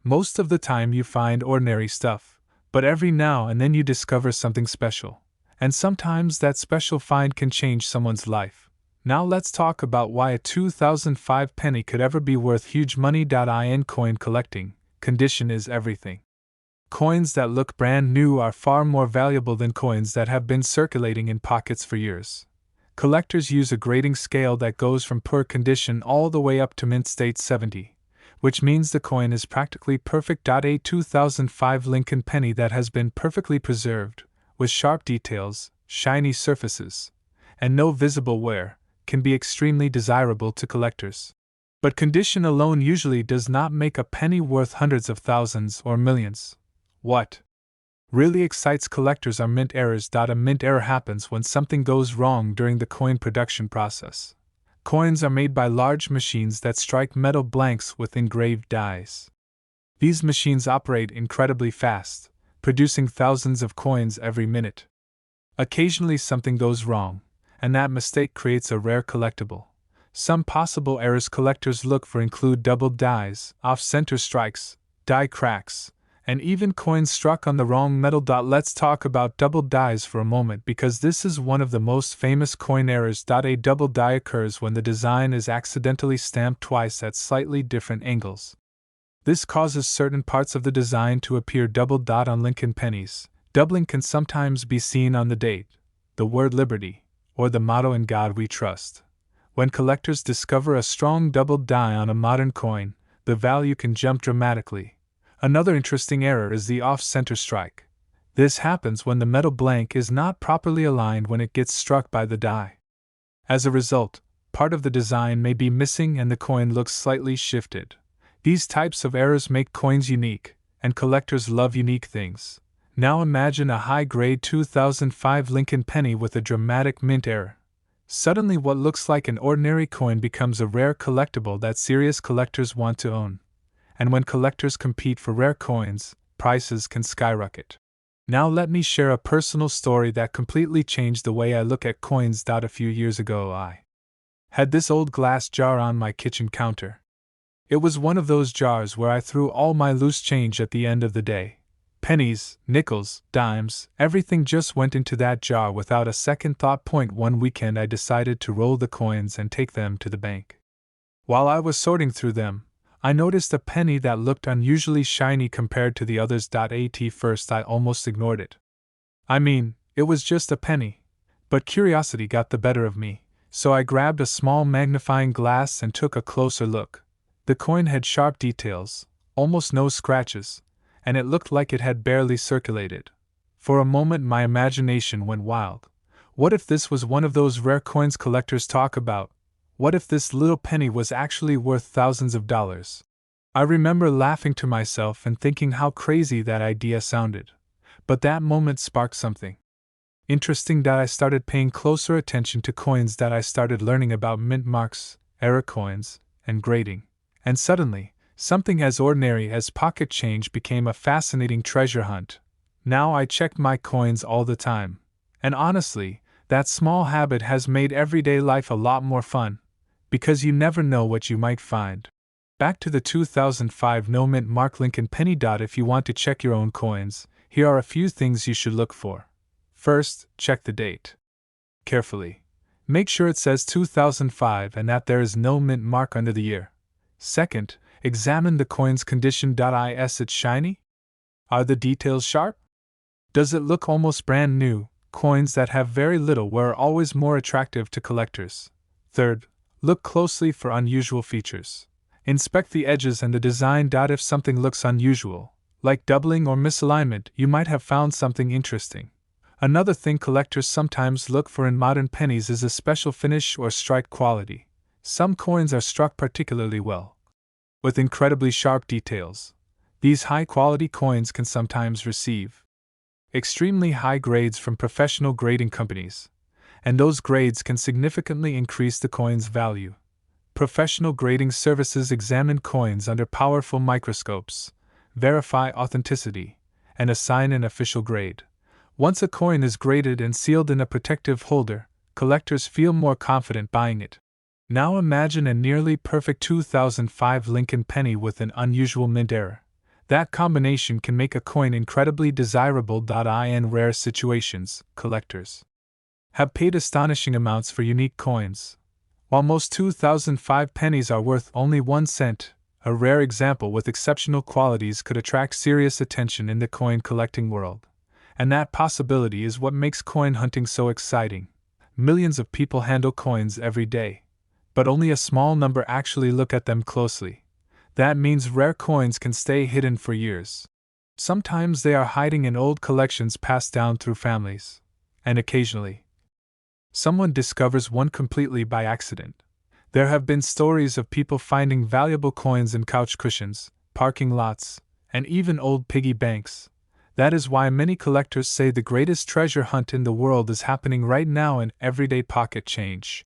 Most of the time you find ordinary stuff, but every now and then you discover something special. And sometimes that special find can change someone's life. Now let's talk about why a 2005 penny could ever be worth huge money. In coin collecting, condition is everything. Coins that look brand new are far more valuable than coins that have been circulating in pockets for years. Collectors use a grading scale that goes from poor condition all the way up to mint state 70, which means the coin is practically perfect. A 2005 Lincoln penny that has been perfectly preserved, with sharp details, shiny surfaces, and no visible wear, can be extremely desirable to collectors. But condition alone usually does not make a penny worth hundreds of thousands or millions. What really excites collectors are mint errors. A mint error happens when something goes wrong during the coin production process. Coins are made by large machines that strike metal blanks with engraved dies. These machines operate incredibly fast, producing thousands of coins every minute. Occasionally something goes wrong, and that mistake creates a rare collectible. Some possible errors collectors look for include doubled dies, off-center strikes, die cracks, and even coins struck on the wrong metal. Let's talk about doubled dies for a moment because this is one of the most famous coin errors. A double die occurs when the design is accidentally stamped twice at slightly different angles. This causes certain parts of the design to appear doubled. On Lincoln pennies, doubling can sometimes be seen on the date, the word liberty, or the motto In God We Trust. When collectors discover a strong doubled die on a modern coin, the value can jump dramatically. Another interesting error is the off-center strike. This happens when the metal blank is not properly aligned when it gets struck by the die. As a result, part of the design may be missing and the coin looks slightly shifted. These types of errors make coins unique, and collectors love unique things. Now imagine a high-grade 2005 Lincoln penny with a dramatic mint error. Suddenly what looks like an ordinary coin becomes a rare collectible that serious collectors want to own. And when collectors compete for rare coins, prices can skyrocket. Now let me share a personal story that completely changed the way I look at coins. A few years ago I had this old glass jar on my kitchen counter. It was one of those jars where I threw all my loose change at the end of the day. Pennies, nickels, dimes, everything just went into that jar without a second thought. One weekend I decided to roll the coins and take them to the bank. While I was sorting through them, I noticed a penny that looked unusually shiny compared to the others. At first I almost ignored it. I mean, it was just a penny. But curiosity got the better of me, so I grabbed a small magnifying glass and took a closer look. The coin had sharp details, almost no scratches, and it looked like it had barely circulated. For a moment my imagination went wild. What if this was one of those rare coins collectors talk about? What if this little penny was actually worth thousands of dollars? I remember laughing to myself and thinking how crazy that idea sounded. But that moment sparked something interesting. I started paying closer attention to coins. I started learning about mint marks, error coins, and grading. And suddenly, something as ordinary as pocket change became a fascinating treasure hunt. Now I checked my coins all the time. And honestly, that small habit has made everyday life a lot more fun. Because you never know what you might find. Back to the 2005 no mint mark Lincoln penny. If you want to check your own coins, here are a few things you should look for. First, check the date carefully. Make sure it says 2005 and that there is no mint mark under the year. Second, examine the coin's condition. Is it shiny? Are the details sharp? Does it look almost brand new? Coins that have very little wear are always more attractive to collectors. Third, look closely for unusual features. Inspect the edges and the design. If something looks unusual, like doubling or misalignment, you might have found something interesting. Another thing collectors sometimes look for in modern pennies is a special finish or strike quality. Some coins are struck particularly well, with incredibly sharp details. These high-quality coins can sometimes receive extremely high grades from professional grading companies, and those grades can significantly increase the coin's value. Professional grading services examine coins under powerful microscopes, verify authenticity, and assign an official grade. Once a coin is graded and sealed in a protective holder, collectors feel more confident buying it. Now imagine a nearly perfect 2005 Lincoln penny with an unusual mint error. That combination can make a coin incredibly desirable. In rare situations, collectors have paid astonishing amounts for unique coins. While most 2005 pennies are worth only 1 cent, a rare example with exceptional qualities could attract serious attention in the coin collecting world. And that possibility is what makes coin hunting so exciting. Millions of people handle coins every day, but only a small number actually look at them closely. That means rare coins can stay hidden for years. Sometimes they are hiding in old collections passed down through families. And occasionally, someone discovers one completely by accident. There have been stories of people finding valuable coins in couch cushions, parking lots, and even old piggy banks. That is why many collectors say the greatest treasure hunt in the world is happening right now in everyday pocket change.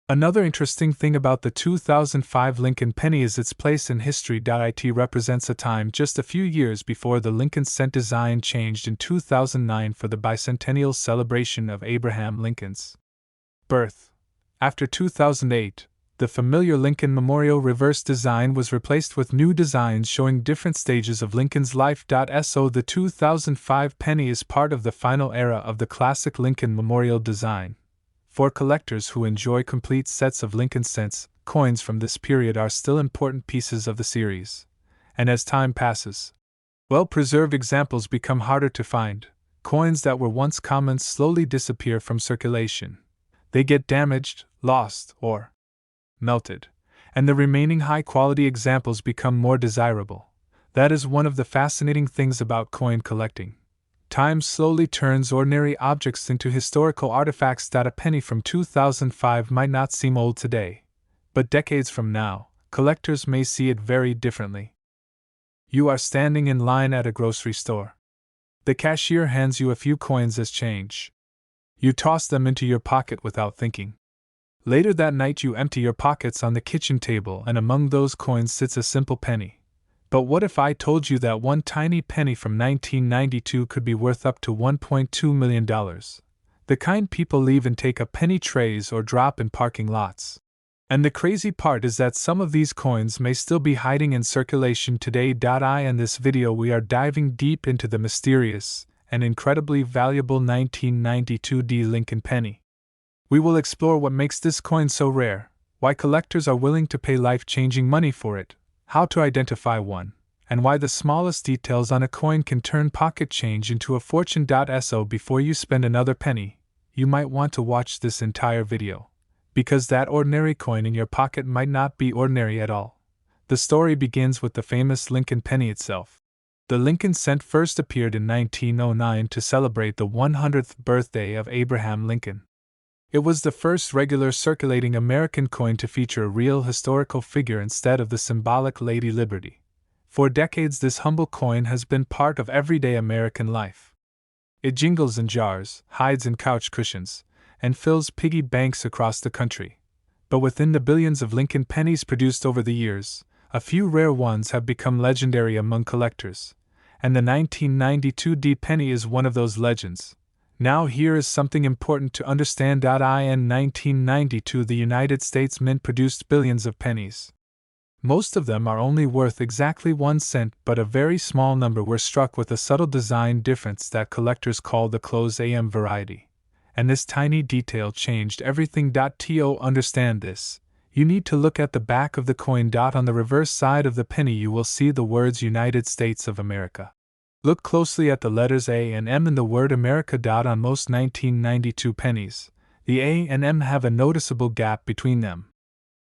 Another interesting thing about the 2005 Lincoln penny is its place in history. It represents a time just a few years before the Lincoln cent design changed in 2009 for the bicentennial celebration of Abraham Lincoln's birth. After 2008, the familiar Lincoln Memorial reverse design was replaced with new designs showing different stages of Lincoln's life. So the 2005 penny is part of the final era of the classic Lincoln Memorial design. For collectors who enjoy complete sets of Lincoln cents, coins from this period are still important pieces of the series. And as time passes, well-preserved examples become harder to find. Coins that were once common slowly disappear from circulation. They get damaged, lost, or melted, and the remaining high-quality examples become more desirable. That is one of the fascinating things about coin collecting. Time slowly turns ordinary objects into historical artifacts. A penny from 2005 might not seem old today, but decades from now, collectors may see it very differently. You are standing in line at a grocery store. The cashier hands you a few coins as change. You toss them into your pocket without thinking. Later that night, you empty your pockets on the kitchen table, and among those coins sits a simple penny. But what if I told you that one tiny penny from 1992 could be worth up to $1.2 million? The kind people leave and take up penny trays or drop in parking lots. And the crazy part is that some of these coins may still be hiding in circulation today. In this video we are diving deep into the mysterious and incredibly valuable 1992 Lincoln penny. We will explore what makes this coin so rare, why collectors are willing to pay life-changing money for it, how to identify one, and why the smallest details on a coin can turn pocket change into a fortune. So before you spend another penny, you might want to watch this entire video, because that ordinary coin in your pocket might not be ordinary at all. The story begins with the famous Lincoln penny itself. The Lincoln cent first appeared in 1909 to celebrate the 100th birthday of Abraham Lincoln. It was the first regular circulating American coin to feature a real historical figure instead of the symbolic Lady Liberty. For decades, this humble coin has been part of everyday American life. It jingles in jars, hides in couch cushions, and fills piggy banks across the country. But within the billions of Lincoln pennies produced over the years, a few rare ones have become legendary among collectors, and the 1992 penny is one of those legends. Now here is something important to understand. In 1992 the United States Mint produced billions of pennies. Most of them are only worth exactly 1 cent, but a very small number were struck with a subtle design difference that collectors call the closed AM variety. And this tiny detail changed everything. To understand this, you need to look at the back of the coin. On the reverse side of the penny you will see the words United States of America. Look closely at the letters A and M in the word America. On most 1992 pennies, the A and M have a noticeable gap between them.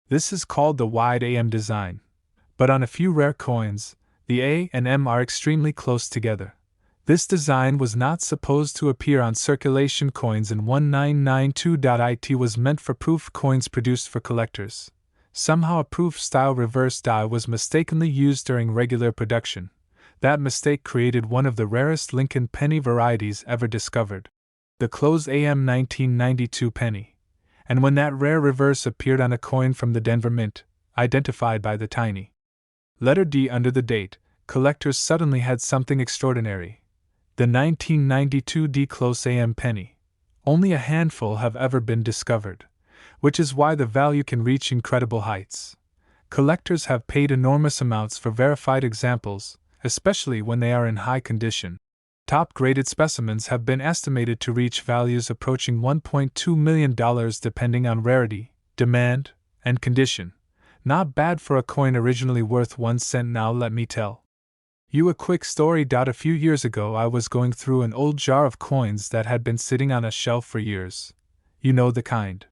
This is called the wide AM design. But on a few rare coins, the A and M are extremely close together. This design was not supposed to appear on circulation coins in 1992. It was meant for proof coins produced for collectors. Somehow a proof-style reverse die was mistakenly used during regular production. That mistake created one of the rarest Lincoln penny varieties ever discovered, the closed AM 1992 penny. And when that rare reverse appeared on a coin from the Denver Mint, identified by the tiny letter D under the date, collectors suddenly had something extraordinary. The 1992 close AM penny. Only a handful have ever been discovered, which is why the value can reach incredible heights. Collectors have paid enormous amounts for verified examples, especially when they are in high condition. Top-graded specimens have been estimated to reach values approaching $1.2 million depending on rarity, demand, and condition. Not bad for a coin originally worth 1 cent. Now let me tell you a quick story. A few years ago I was going through an old jar of coins that had been sitting on a shelf for years. You know the kind.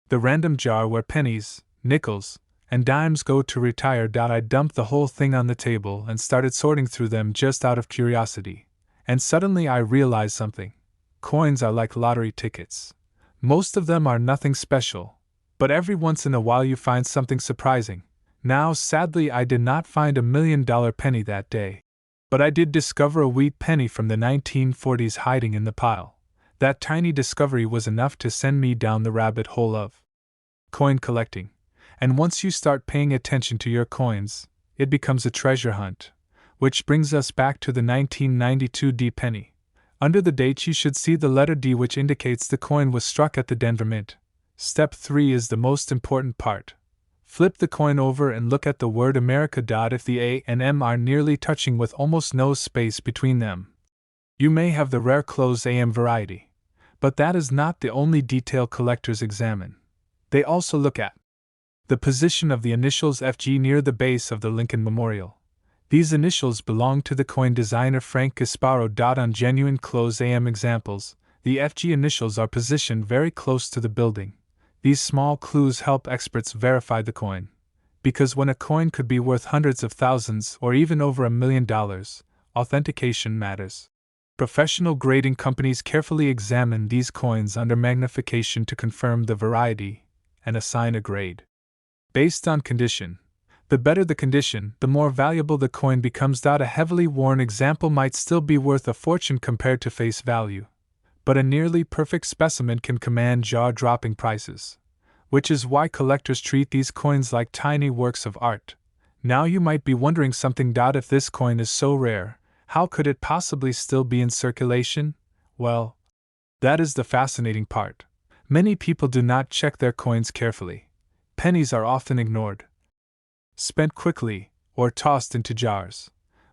The random jar where pennies, nickels, and dimes go to retire. I dumped the whole thing on the table and started sorting through them just out of curiosity. And suddenly I realized something. Coins are like lottery tickets. Most of them are nothing special, but every once in a while you find something surprising. Now, sadly, I did not find $1 million penny that day. But I did discover a wheat penny from the 1940s hiding in the pile. That tiny discovery was enough to send me down the rabbit hole of coin collecting. And once you start paying attention to your coins, it becomes a treasure hunt. Which brings us back to the 1992 D penny. Under the date you should see the letter D, which indicates the coin was struck at the Denver Mint. Step 3 is the most important part. Flip the coin over and look at the word America. If the A and M are nearly touching with almost no space between them, you may have the rare closed AM variety. But that is not the only detail collectors examine. They also look at the position of the initials FG near the base of the Lincoln Memorial. These initials belong to the coin designer Frank Gasparo. On genuine closed AM examples, the FG initials are positioned very close to the building. These small clues help experts verify the coin. Because when a coin could be worth hundreds of thousands or even over $1 million, authentication matters. Professional grading companies carefully examine these coins under magnification to confirm the variety and assign a grade. Based on condition. The better the condition, the more valuable the coin becomes. A heavily worn example might still be worth a fortune compared to face value. But a nearly perfect specimen can command jaw-dropping prices. Which is why collectors treat these coins like tiny works of art. Now you might be wondering something. If this coin is so rare, how could it possibly still be in circulation? Well, that is the fascinating part. Many people do not check their coins carefully. Pennies are often ignored, spent quickly, or tossed into jars.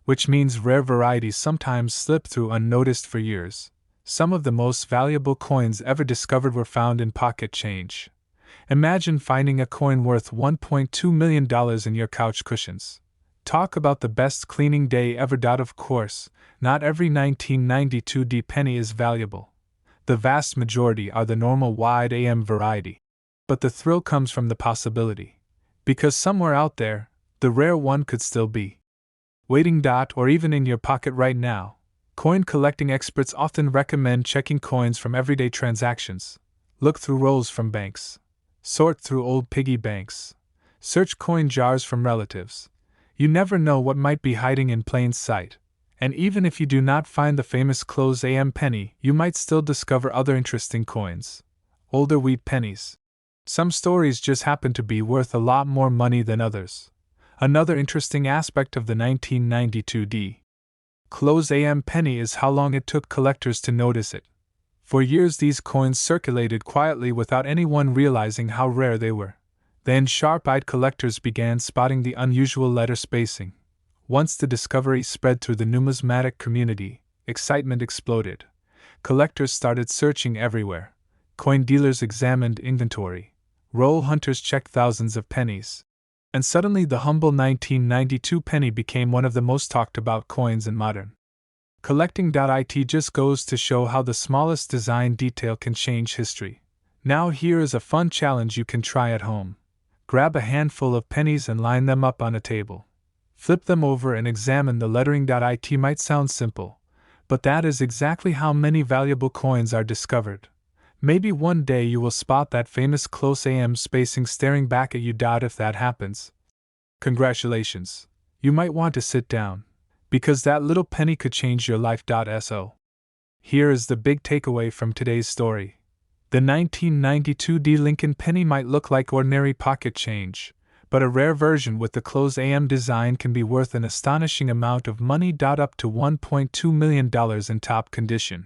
Which means rare varieties sometimes slip through unnoticed for years. Some of the most valuable coins ever discovered were found in pocket change. Imagine finding a coin worth $1.2 million in your couch cushions. Talk about the best cleaning day ever. Of course, not every 1992 D penny is valuable. The vast majority are the normal wide AM variety. But the thrill comes from the possibility. Because somewhere out there, the rare one could still be waiting. Or even in your pocket right now. Coin collecting experts often recommend checking coins from everyday transactions. Look through rolls from banks. Sort through old piggy banks. Search coin jars from relatives. You never know what might be hiding in plain sight. And even if you do not find the famous closed AM penny, you might still discover other interesting coins. Older wheat pennies. Some stories just happen to be worth a lot more money than others. Another interesting aspect of the 1992 D closed AM penny is how long it took collectors to notice it. For years these coins circulated quietly without anyone realizing how rare they were. Then sharp-eyed collectors began spotting the unusual letter spacing. Once the discovery spread through the numismatic community, excitement exploded. Collectors started searching everywhere. Coin dealers examined inventory. Roll hunters checked thousands of pennies. And suddenly the humble 1992 penny became one of the most talked about coins in modern collecting. It just goes to show how the smallest design detail can change history. Now here is a fun challenge you can try at home. Grab a handful of pennies and line them up on a table. Flip them over and examine the lettering. It might sound simple, but that is exactly how many valuable coins are discovered. Maybe one day you will spot that famous close AM spacing staring back at you. If that happens, congratulations. You might want to sit down, because that little penny could change your life. So, here is the big takeaway from today's story. The 1992 D Lincoln penny might look like ordinary pocket change, but a rare version with the closed AM design can be worth an astonishing amount of money. Up to $1.2 million in top condition.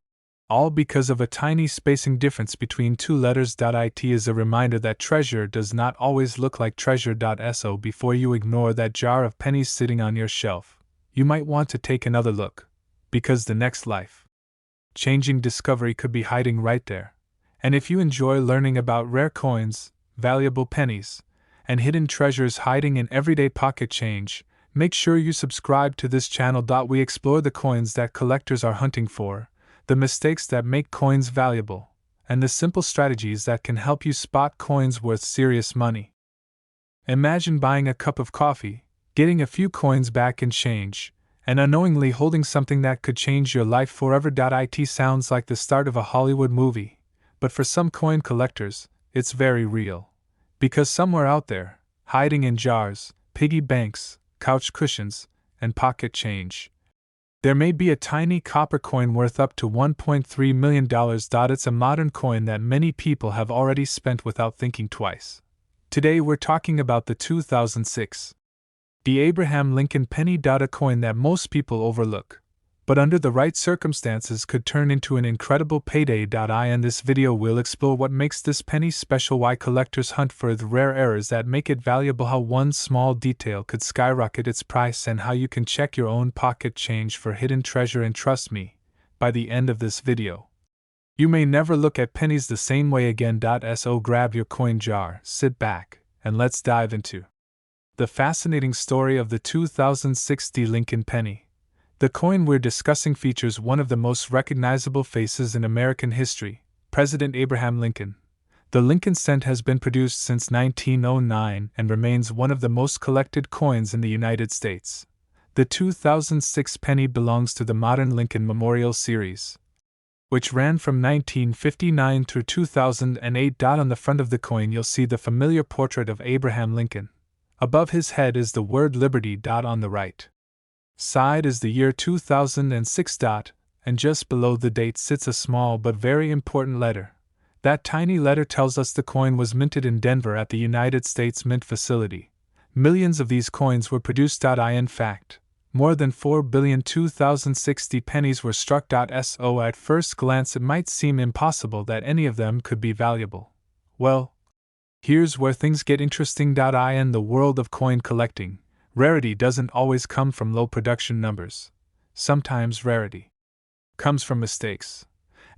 All because of a tiny spacing difference between two letters. It is a reminder that treasure does not always look like treasure. So before you ignore that jar of pennies sitting on your shelf, you might want to take another look, because the next life-changing discovery could be hiding right there. And if you enjoy learning about rare coins, valuable pennies, and hidden treasures hiding in everyday pocket change, make sure you subscribe to this channel. We explore the coins that collectors are hunting for, the mistakes that make coins valuable, and the simple strategies that can help you spot coins worth serious money. Imagine buying a cup of coffee, getting a few coins back in change, and unknowingly holding something that could change your life forever. It sounds like the start of a Hollywood movie, but for some coin collectors, it's very real. Because somewhere out there, hiding in jars, piggy banks, couch cushions, and pocket change, there may be a tiny copper coin worth up to $1.3 million. It's a modern coin that many people have already spent without thinking twice. Today we're talking about the 2006 Abraham Lincoln penny. A coin that most people overlook, but under the right circumstances could turn into an incredible payday. In this video we'll explore what makes this penny special, why collectors hunt for the rare errors that make it valuable, how one small detail could skyrocket its price, and how you can check your own pocket change for hidden treasure. And trust me, by the end of this video, you may never look at pennies the same way again. So grab your coin jar, sit back, and let's dive into the fascinating story of the 2006 Lincoln penny. The coin we're discussing features one of the most recognizable faces in American history, President Abraham Lincoln. The Lincoln cent has been produced since 1909 and remains one of the most collected coins in the United States. The 2006 penny belongs to the modern Lincoln Memorial Series, which ran from 1959 through 2008. On the front of the coin you'll see the familiar portrait of Abraham Lincoln. Above his head is the word Liberty. On the right side is the year 2006. And just below the date sits a small but very important letter. That tiny letter tells us the coin was minted in Denver at the United States Mint facility. Millions of these coins were produced. In fact, more than 4 billion 2060 pennies were struck. So at first glance it might seem impossible that any of them could be valuable. Well, here's where things get interesting. In the world of coin collecting, rarity doesn't always come from low production numbers. Sometimes rarity comes from mistakes.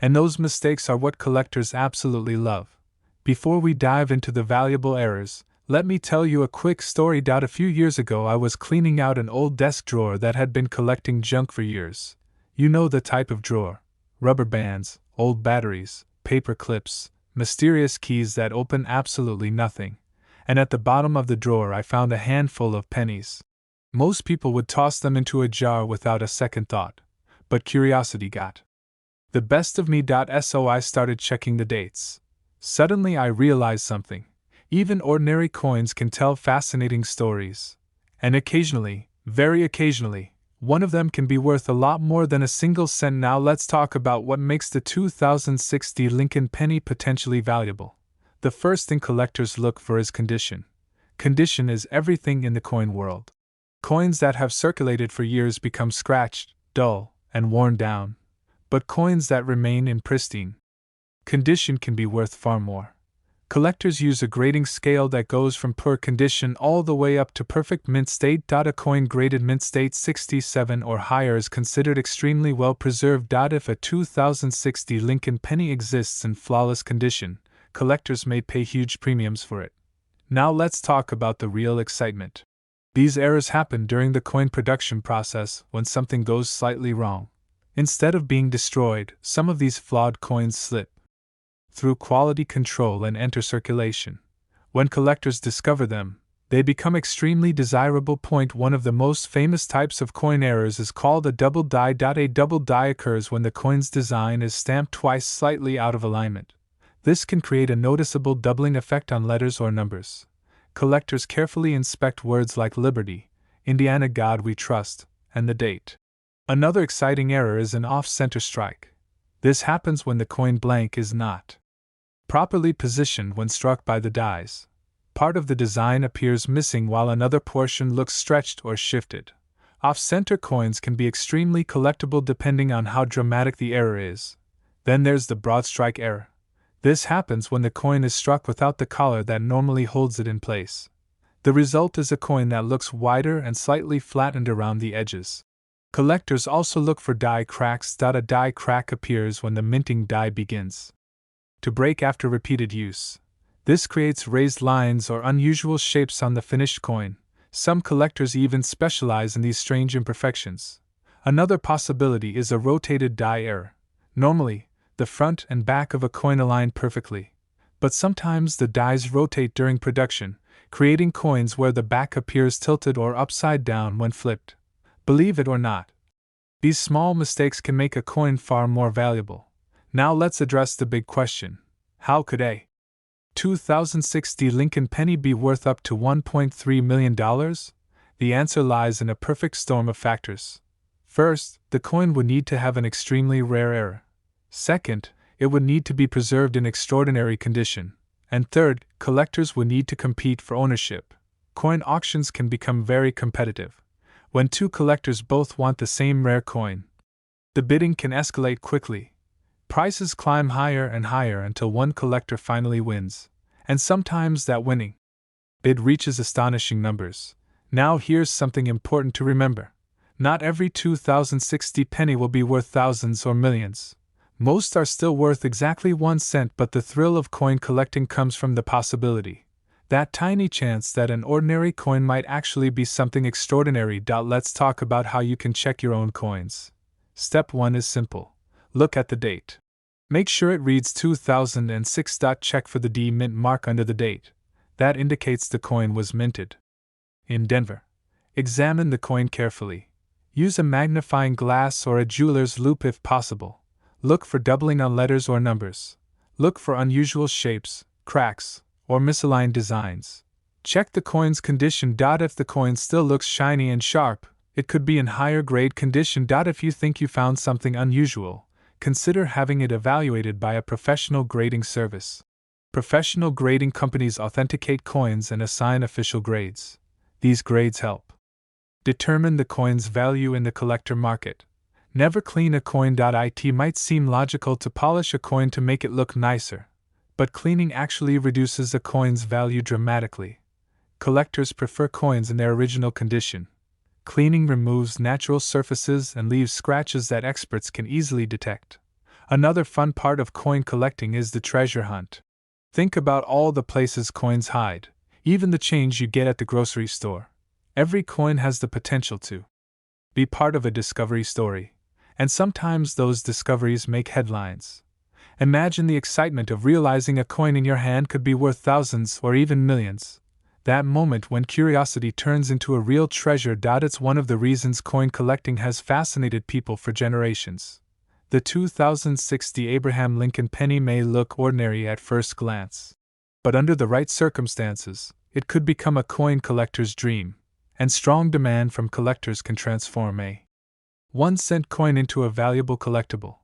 And those mistakes are what collectors absolutely love. Before we dive into the valuable errors, let me tell you a quick story. A few years ago I was cleaning out an old desk drawer that had been collecting junk for years. You know the type of drawer: rubber bands, old batteries, paper clips, mysterious keys that open absolutely nothing. And at the bottom of the drawer I found a handful of pennies. Most people would toss them into a jar without a second thought, but curiosity got the best of me. So I started checking the dates. Suddenly I realized something. Even ordinary coins can tell fascinating stories. And occasionally, very occasionally, one of them can be worth a lot more than a single cent. Now let's talk about what makes the 2006 Lincoln penny potentially valuable. The first thing collectors look for is condition. Condition is everything in the coin world. Coins that have circulated for years become scratched, dull, and worn down. But coins that remain in pristine condition can be worth far more. Collectors use a grading scale that goes from poor condition all the way up to perfect mint state. A coin graded mint state 67 or higher is considered extremely well preserved. If a 2006 Lincoln penny exists in flawless condition, collectors may pay huge premiums for it. Now let's talk about the real excitement. These errors happen during the coin production process when something goes slightly wrong. Instead of being destroyed, some of these flawed coins slip through quality control and enter circulation. When collectors discover them, they become extremely desirable. One of the most famous types of coin errors is called a double die. A double die occurs when the coin's design is stamped twice slightly out of alignment. This can create a noticeable doubling effect on letters or numbers. Collectors carefully inspect words like Liberty, Indiana God We Trust, and the date. Another exciting error is an off-center strike. This happens when the coin blank is not properly positioned when struck by the dies. Part of the design appears missing while another portion looks stretched or shifted. Off-center coins can be extremely collectible depending on how dramatic the error is. Then there's the broad strike error. This happens when the coin is struck without the collar that normally holds it in place. The result is a coin that looks wider and slightly flattened around the edges. Collectors also look for die cracks. A die crack appears when the minting die begins to break after repeated use. This creates raised lines or unusual shapes on the finished coin. Some collectors even specialize in these strange imperfections. Another possibility is a rotated die error. Normally, the front and back of a coin align perfectly, but sometimes the dies rotate during production, creating coins where the back appears tilted or upside down when flipped. Believe it or not, these small mistakes can make a coin far more valuable. Now let's address the big question. How could a 2060 Lincoln penny be worth up to $1.3 million? The answer lies in a perfect storm of factors. First, the coin would need to have an extremely rare error. Second, it would need to be preserved in extraordinary condition. And third, collectors would need to compete for ownership. Coin auctions can become very competitive. When two collectors both want the same rare coin, the bidding can escalate quickly. Prices climb higher and higher until one collector finally wins, and sometimes that winning bid reaches astonishing numbers. Now here's something important to remember. Not every 2060 penny will be worth thousands or millions. Most are still worth exactly 1 cent, but the thrill of coin collecting comes from the possibility, that tiny chance that an ordinary coin might actually be something extraordinary. Let's talk about how you can check your own coins. Step 1 is simple. Look at the date. Make sure it reads 2006. Check for the D mint mark under the date. That indicates the coin was minted in Denver. Examine the coin carefully. Use a magnifying glass or a jeweler's loupe if possible. Look for doubling on letters or numbers. Look for unusual shapes, cracks, or misaligned designs. Check the coin's condition. If the coin still looks shiny and sharp, it could be in higher grade condition. If you think you found something unusual, consider having it evaluated by a professional grading service. Professional grading companies authenticate coins and assign official grades. These grades help determine the coin's value in the collector market. Never clean a coin. It might seem logical to polish a coin to make it look nicer, but cleaning actually reduces a coin's value dramatically. Collectors prefer coins in their original condition. Cleaning removes natural surfaces and leaves scratches that experts can easily detect. Another fun part of coin collecting is the treasure hunt. Think about all the places coins hide, even the change you get at the grocery store. Every coin has the potential to be part of a discovery story, and sometimes those discoveries make headlines. Imagine the excitement of realizing a coin in your hand could be worth thousands or even millions. That moment when curiosity turns into a real treasure. It's one of the reasons coin collecting has fascinated people for generations. The 2060 Abraham Lincoln penny may look ordinary at first glance, but under the right circumstances, it could become a coin collector's dream, and strong demand from collectors can transform a 1 cent coin into a valuable collectible.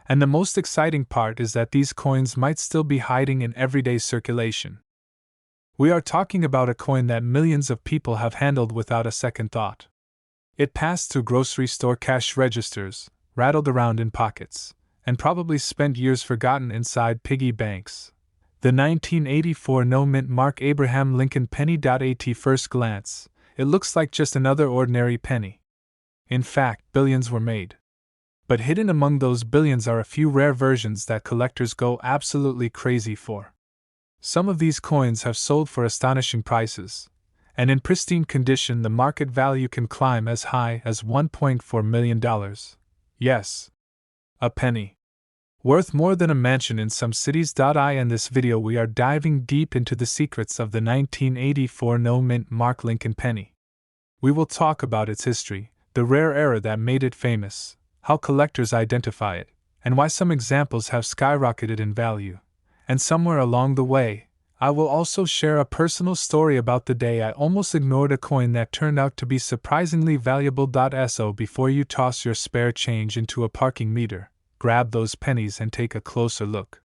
And the most exciting part is that these coins might still be hiding in everyday circulation. We are talking about a coin that millions of people have handled without a second thought. It passed through grocery store cash registers, rattled around in pockets, and probably spent years forgotten inside piggy banks. The 1984 no-mint mark Abraham Lincoln penny. At first glance, it looks like just another ordinary penny. In fact, billions were made. But hidden among those billions are a few rare versions that collectors go absolutely crazy for. Some of these coins have sold for astonishing prices, and in pristine condition the market value can climb as high as $1.4 million. Yes, a penny. Worth more than a mansion in some cities. In this video we are diving deep into the secrets of the 1984 no-mint mark Lincoln penny. We will talk about its history, the rare error that made it famous, how collectors identify it, and why some examples have skyrocketed in value. And somewhere along the way, I will also share a personal story about the day I almost ignored a coin that turned out to be surprisingly valuable. So before you toss your spare change into a parking meter, grab those pennies and take a closer look.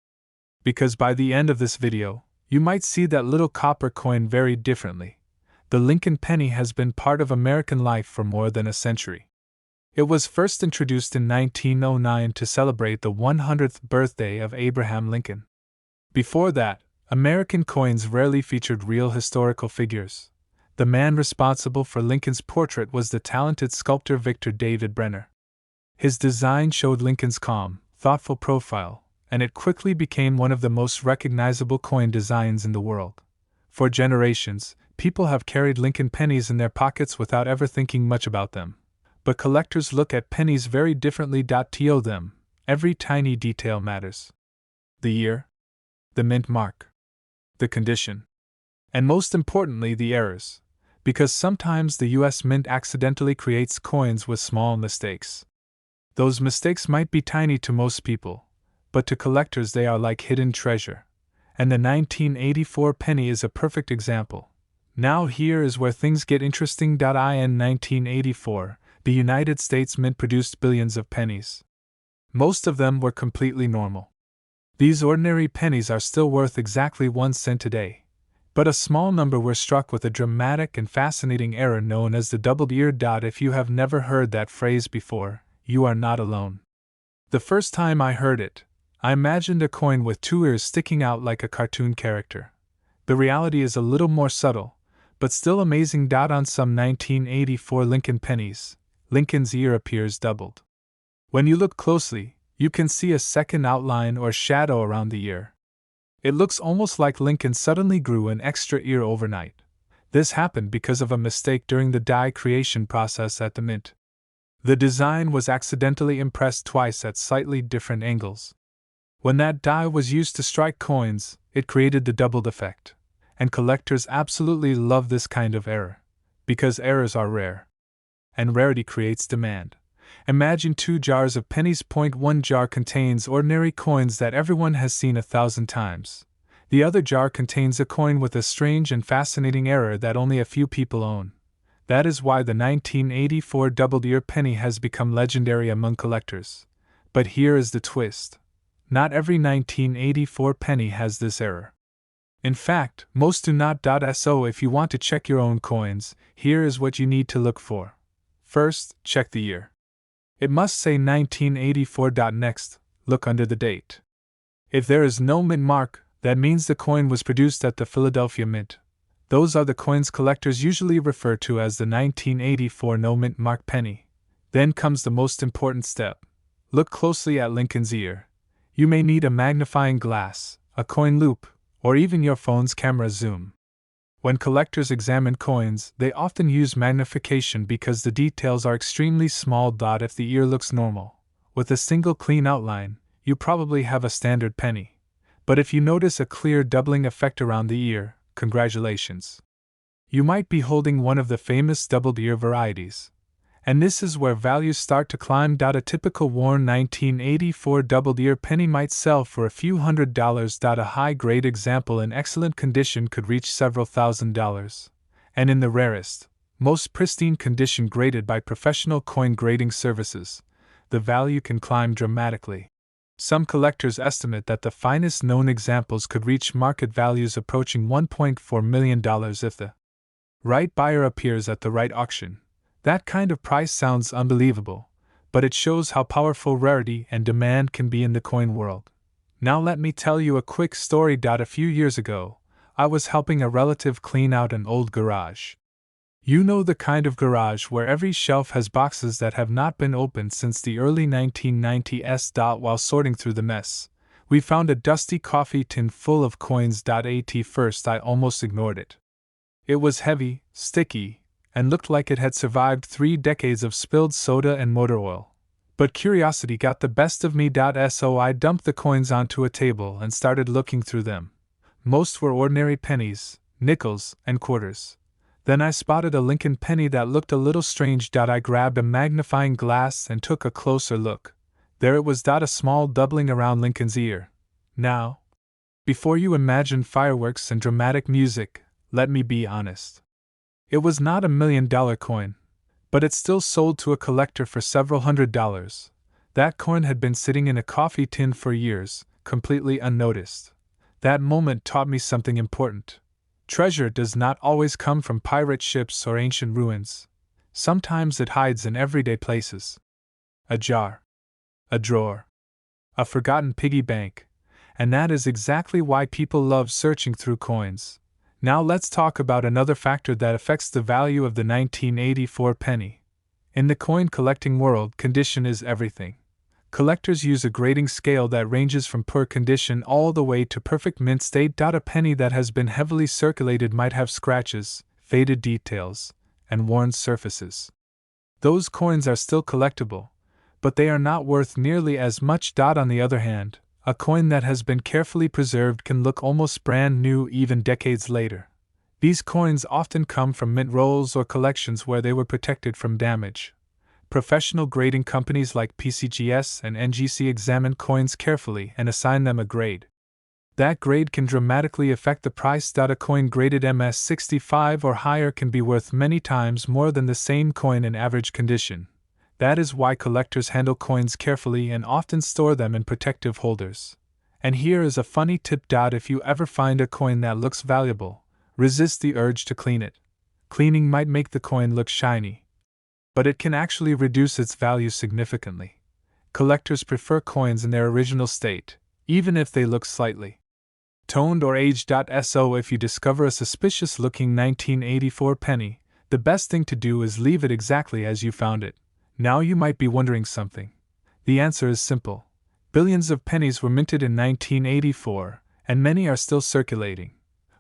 Because by the end of this video, you might see that little copper coin very differently. The Lincoln penny has been part of American life for more than a century. It was first introduced in 1909 to celebrate the 100th birthday of Abraham Lincoln. Before that, American coins rarely featured real historical figures. The man responsible for Lincoln's portrait was the talented sculptor Victor David Brenner. His design showed Lincoln's calm, thoughtful profile, and it quickly became one of the most recognizable coin designs in the world. For generations, people have carried Lincoln pennies in their pockets without ever thinking much about them. But collectors look at pennies very differently. To them, every tiny detail matters. The year, the mint mark, the condition, and most importantly, the errors, because sometimes the US Mint accidentally creates coins with small mistakes. Those mistakes might be tiny to most people, but to collectors they are like hidden treasure. And the 1984 penny is a perfect example. Now here is where things get interesting. In 1984, the United States Mint produced billions of pennies. Most of them were completely normal. These ordinary pennies are still worth exactly 1 cent today. But a small number were struck with a dramatic and fascinating error known as the doubled ear. If you have never heard that phrase before, you are not alone. The first time I heard it, I imagined a coin with 2 ears sticking out like a cartoon character. The reality is a little more subtle, but still amazing. On some 1984 Lincoln pennies, Lincoln's ear appears doubled. When you look closely, you can see a second outline or shadow around the ear. It looks almost like Lincoln suddenly grew an extra ear overnight. This happened because of a mistake during the die creation process at the mint. The design was accidentally impressed twice at slightly different angles. When that die was used to strike coins, it created the doubled effect. And collectors absolutely love this kind of error, because errors are rare. And rarity creates demand. Imagine 2 jars of pennies. One jar contains ordinary coins that everyone has seen 1,000 times. The other jar contains a coin with a strange and fascinating error that only a few people own. That is why the 1984 doubled ear penny has become legendary among collectors. But here is the twist. Not every 1984 penny has this error. In fact, most do not. So if you want to check your own coins, here is what you need to look for. First, check the year. It must say 1984. Next, look under the date. If there is no mint mark, that means the coin was produced at the Philadelphia Mint. Those are the coins collectors usually refer to as the 1984 no mint mark penny. Then comes the most important step. Look closely at Lincoln's ear. You may need a magnifying glass, a coin loop, or even your phone's camera zoom. When collectors examine coins, they often use magnification because the details are extremely small. If the ear looks normal, with a single clean outline, you probably have a standard penny. But if you notice a clear doubling effect around the ear, congratulations. You might be holding one of the famous doubled ear varieties. And this is where values start to climb. A typical worn 1984 doubled ear penny might sell for a few $100s. A high-grade example in excellent condition could reach several $1,000s. And in the rarest, most pristine condition graded by professional coin grading services, the value can climb dramatically. Some collectors estimate that the finest known examples could reach market values approaching $1.4 million if the right buyer appears at the right auction. That kind of price sounds unbelievable, but it shows how powerful rarity and demand can be in the coin world. Now let me tell you a quick story. A few years ago, I was helping a relative clean out an old garage. You know the kind of garage where every shelf has boxes that have not been opened since the early 1990s. While sorting through the mess, we found a dusty coffee tin full of coins. At first I almost ignored it. It was heavy, sticky, and looked like it had survived 3 decades of spilled soda and motor oil. But curiosity got the best of me. So I dumped the coins onto a table and started looking through them. Most were ordinary pennies, nickels, and quarters. Then I spotted a Lincoln penny that looked a little strange. I grabbed a magnifying glass and took a closer look. There it was. A small doubling around Lincoln's ear. Now, before you imagine fireworks and dramatic music, let me be honest. It was not $1 million coin, but it still sold to a collector for several $100s. That coin had been sitting in a coffee tin for years, completely unnoticed. That moment taught me something important. Treasure does not always come from pirate ships or ancient ruins. Sometimes it hides in everyday places. A jar, a drawer, a forgotten piggy bank, and that is exactly why people love searching through coins. Now let's talk about another factor that affects the value of the 1984 penny. In the coin collecting world, condition is everything. Collectors use a grading scale that ranges from poor condition all the way to perfect mint state. A penny that has been heavily circulated might have scratches, faded details, and worn surfaces. Those coins are still collectible, but they are not worth nearly as much. On the other hand, a coin that has been carefully preserved can look almost brand new even decades later. These coins often come from mint rolls or collections where they were protected from damage. Professional grading companies like PCGS and NGC examine coins carefully and assign them a grade. That grade can dramatically affect the price. A coin graded MS65 or higher can be worth many times more than the same coin in average condition. That is why collectors handle coins carefully and often store them in protective holders. And here is a funny tip. If you ever find a coin that looks valuable, resist the urge to clean it. Cleaning might make the coin look shiny, but it can actually reduce its value significantly. Collectors prefer coins in their original state, even if they look slightly toned or aged. So if you discover a suspicious-looking 1984 penny, the best thing to do is leave it exactly as you found it. Now you might be wondering something. The answer is simple. Billions of pennies were minted in 1984, and many are still circulating.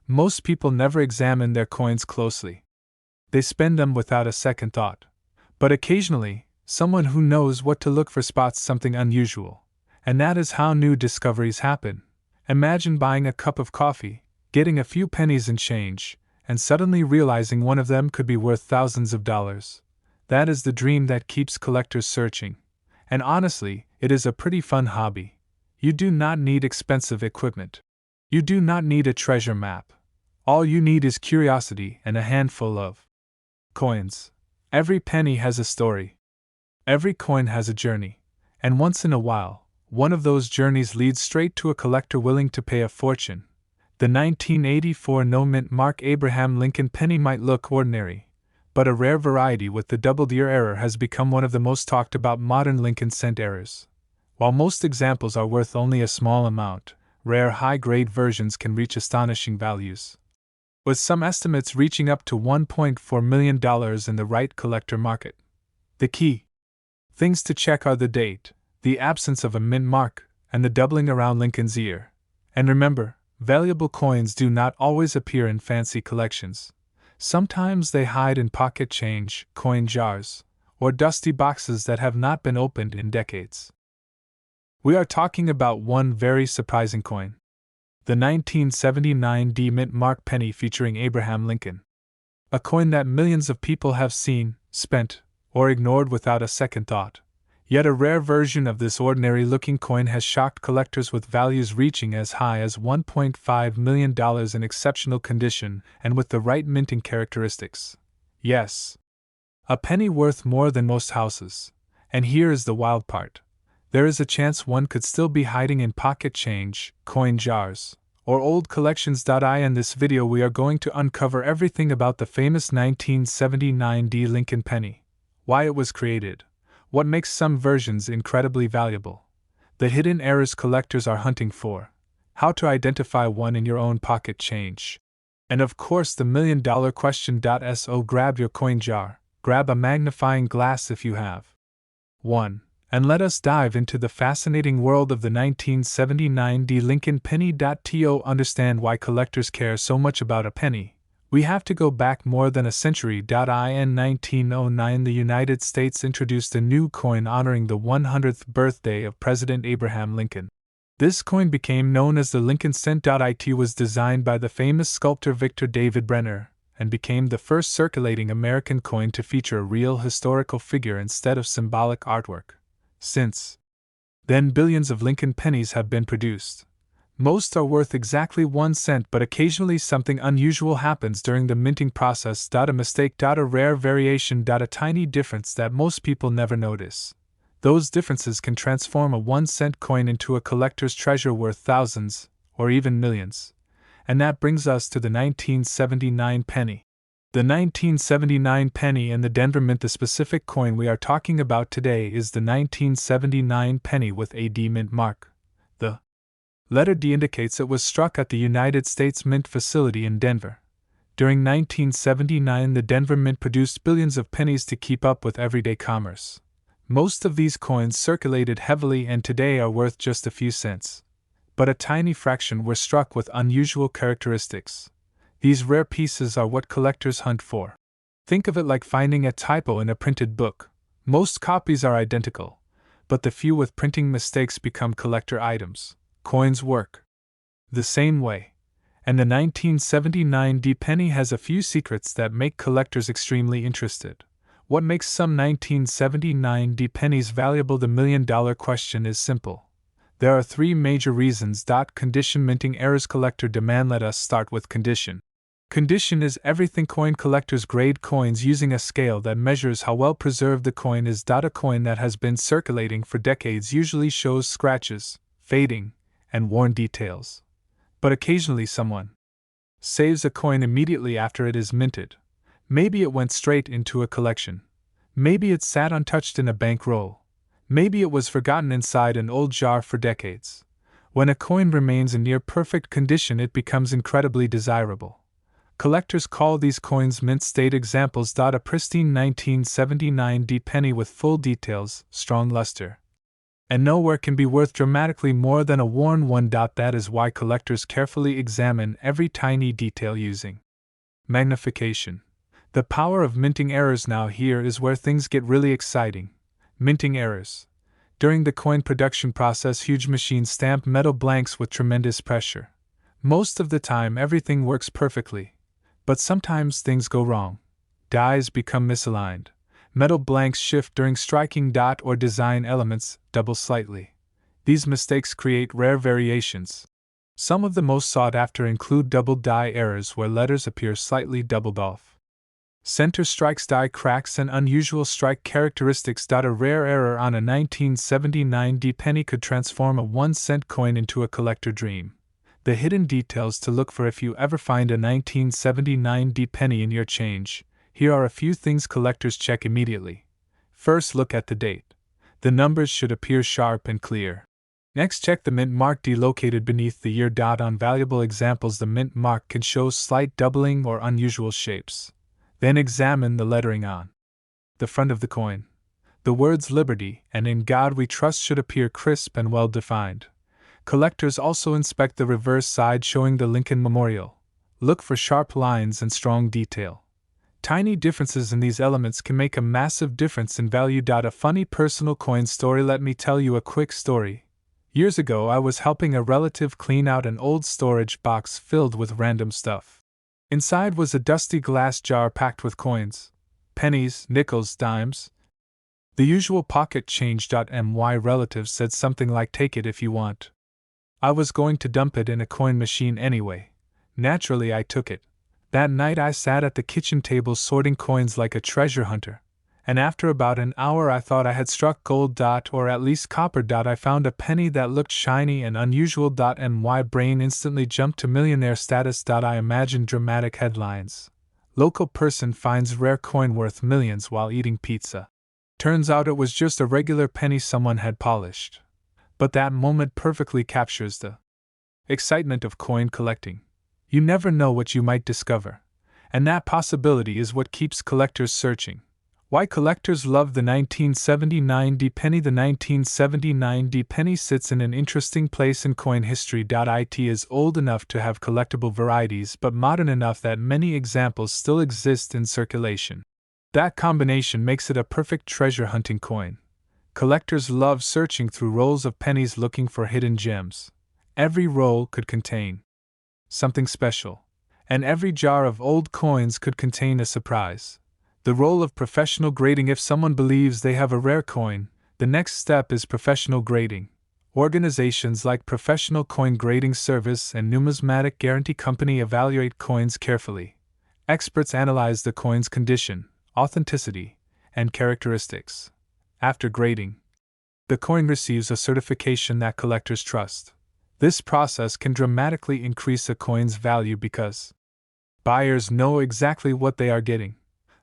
Most people never examine their coins closely. They spend them without a second thought. But occasionally, someone who knows what to look for spots something unusual. And that is how new discoveries happen. Imagine buying a cup of coffee, getting a few pennies in change, and suddenly realizing one of them could be worth thousands of dollars. That is the dream that keeps collectors searching. And honestly, it is a pretty fun hobby. You do not need expensive equipment. You do not need a treasure map. All you need is curiosity and a handful of coins. Every penny has a story. Every coin has a journey. And once in a while, one of those journeys leads straight to a collector willing to pay a fortune. The 1984 no-mint Mark Abraham Lincoln penny might look ordinary, but a rare variety with the double-deer error has become one of the most talked about modern Lincoln cent errors. While most examples are worth only a small amount, rare high-grade versions can reach astonishing values, with some estimates reaching up to $1.4 million in the right collector market. The key things to check are the date, the absence of a mint mark, and the doubling around Lincoln's ear. And remember, valuable coins do not always appear in fancy collections. Sometimes they hide in pocket change, coin jars, or dusty boxes that have not been opened in decades. We are talking about one very surprising coin. The 1979 D Mint Mark penny featuring Abraham Lincoln. A coin that millions of people have seen, spent, or ignored without a second thought. Yet a rare version of this ordinary-looking coin has shocked collectors with values reaching as high as $1.5 million in exceptional condition and with the right minting characteristics. Yes, a penny worth more than most houses. And here is the wild part. There is a chance one could still be hiding in pocket change, coin jars, or old collections. In this video we are going to uncover everything about the famous 1979 D Lincoln penny, why it was created, what makes some versions incredibly valuable, the hidden errors collectors are hunting for, how to identify one in your own pocket change, and of course the million-dollar question. So grab your coin jar, grab a magnifying glass if you have one, and let us dive into the fascinating world of the 1979 D Lincoln penny. To understand why collectors care so much about a penny, we have to go back more than a century. In 1909, the United States introduced a new coin honoring the 100th birthday of President Abraham Lincoln. This coin became known as the Lincoln cent. It was designed by the famous sculptor Victor David Brenner, and became the first circulating American coin to feature a real historical figure instead of symbolic artwork. Since then, billions of Lincoln pennies have been produced. Most are worth exactly 1 cent, but occasionally something unusual happens during the minting process. A mistake, a rare variation, a tiny difference that most people never notice. Those differences can transform a 1-cent coin into a collector's treasure worth thousands, or even millions. And that brings us to the 1979 penny. The 1979 penny and the Denver Mint. The specific coin we are talking about today is the 1979 penny with a D Mint mark. The letter D indicates it was struck at the United States Mint facility in Denver. During 1979, the Denver Mint produced billions of pennies to keep up with everyday commerce. Most of these coins circulated heavily and today are worth just a few cents. But a tiny fraction were struck with unusual characteristics. These rare pieces are what collectors hunt for. Think of it like finding a typo in a printed book. Most copies are identical, but the few with printing mistakes become collector items. Coins work the same way, and the 1979 D penny has a few secrets that make collectors extremely interested. What makes some 1979 D pennies valuable? The million-dollar question is simple. There are three major reasons. Condition. Minting errors. Collector demand. Let us start with condition. Condition is everything. Coin collectors grade coins using a scale that measures how well preserved the coin is. A coin that has been circulating for decades usually shows scratches, fading, and worn details. But occasionally someone saves a coin immediately after it is minted. Maybe it went straight into a collection. Maybe it sat untouched in a bank roll. Maybe it was forgotten inside an old jar for decades. When a coin remains in near perfect condition, it becomes incredibly desirable. Collectors call these coins mint state. Examples. A pristine 1979 D penny with full details, strong luster, and nowhere can be worth dramatically more than a worn one. That is why collectors carefully examine every tiny detail using magnification. The power of minting errors. Now here is where things get really exciting. Minting errors. During the coin production process, huge machines stamp metal blanks with tremendous pressure. Most of the time everything works perfectly, but sometimes things go wrong. Dies become misaligned. Metal blanks shift during striking. Or design elements double slightly. These mistakes create rare variations. Some of the most sought after include double die errors where letters appear slightly doubled off. Center strikes, die cracks, and unusual strike characteristics. A rare error on a 1979 D penny could transform a 1-cent coin into a collector dream. The hidden details to look for if you ever find a 1979 D penny in your change. Here are a few things collectors check immediately. First, look at the date. The numbers should appear sharp and clear. Next, check the mint mark D located beneath the year. On valuable examples, the mint mark can show slight doubling or unusual shapes. Then examine the lettering on the front of the coin. The words Liberty and In God We Trust should appear crisp and well defined. Collectors also inspect the reverse side showing the Lincoln Memorial. Look for sharp lines and strong detail. Tiny differences in these elements can make a massive difference in value. A funny personal coin story. Let me tell you a quick story. Years ago, I was helping a relative clean out an old storage box filled with random stuff. Inside was a dusty glass jar packed with coins, pennies, nickels, dimes, the usual pocket change. My relative said something like, "Take it if you want." I was going to dump it in a coin machine anyway. Naturally, I took it. That night I sat at the kitchen table sorting coins like a treasure hunter, and after about an hour I thought I had struck gold. Or at least copper. I found a penny that looked shiny and unusual. My brain instantly jumped to millionaire status. I imagined dramatic headlines. Local person finds rare coin worth millions while eating pizza. Turns out it was just a regular penny someone had polished. But that moment perfectly captures the excitement of coin collecting. You never know what you might discover, and that possibility is what keeps collectors searching. Why collectors love the 1979 D penny. The 1979 D penny sits in an interesting place in coin history. It is old enough to have collectible varieties but modern enough that many examples still exist in circulation. That combination makes it a perfect treasure hunting coin. Collectors love searching through rolls of pennies looking for hidden gems. Every roll could contain something special, and every jar of old coins could contain a surprise. The role of professional grading. If someone believes they have a rare coin, the next step is professional grading. Organizations like Professional Coin Grading Service and Numismatic Guarantee Company evaluate coins carefully. Experts analyze the coin's condition, authenticity, and characteristics. After grading, the coin receives a certification that collectors trust. This process can dramatically increase a coin's value because buyers know exactly what they are getting.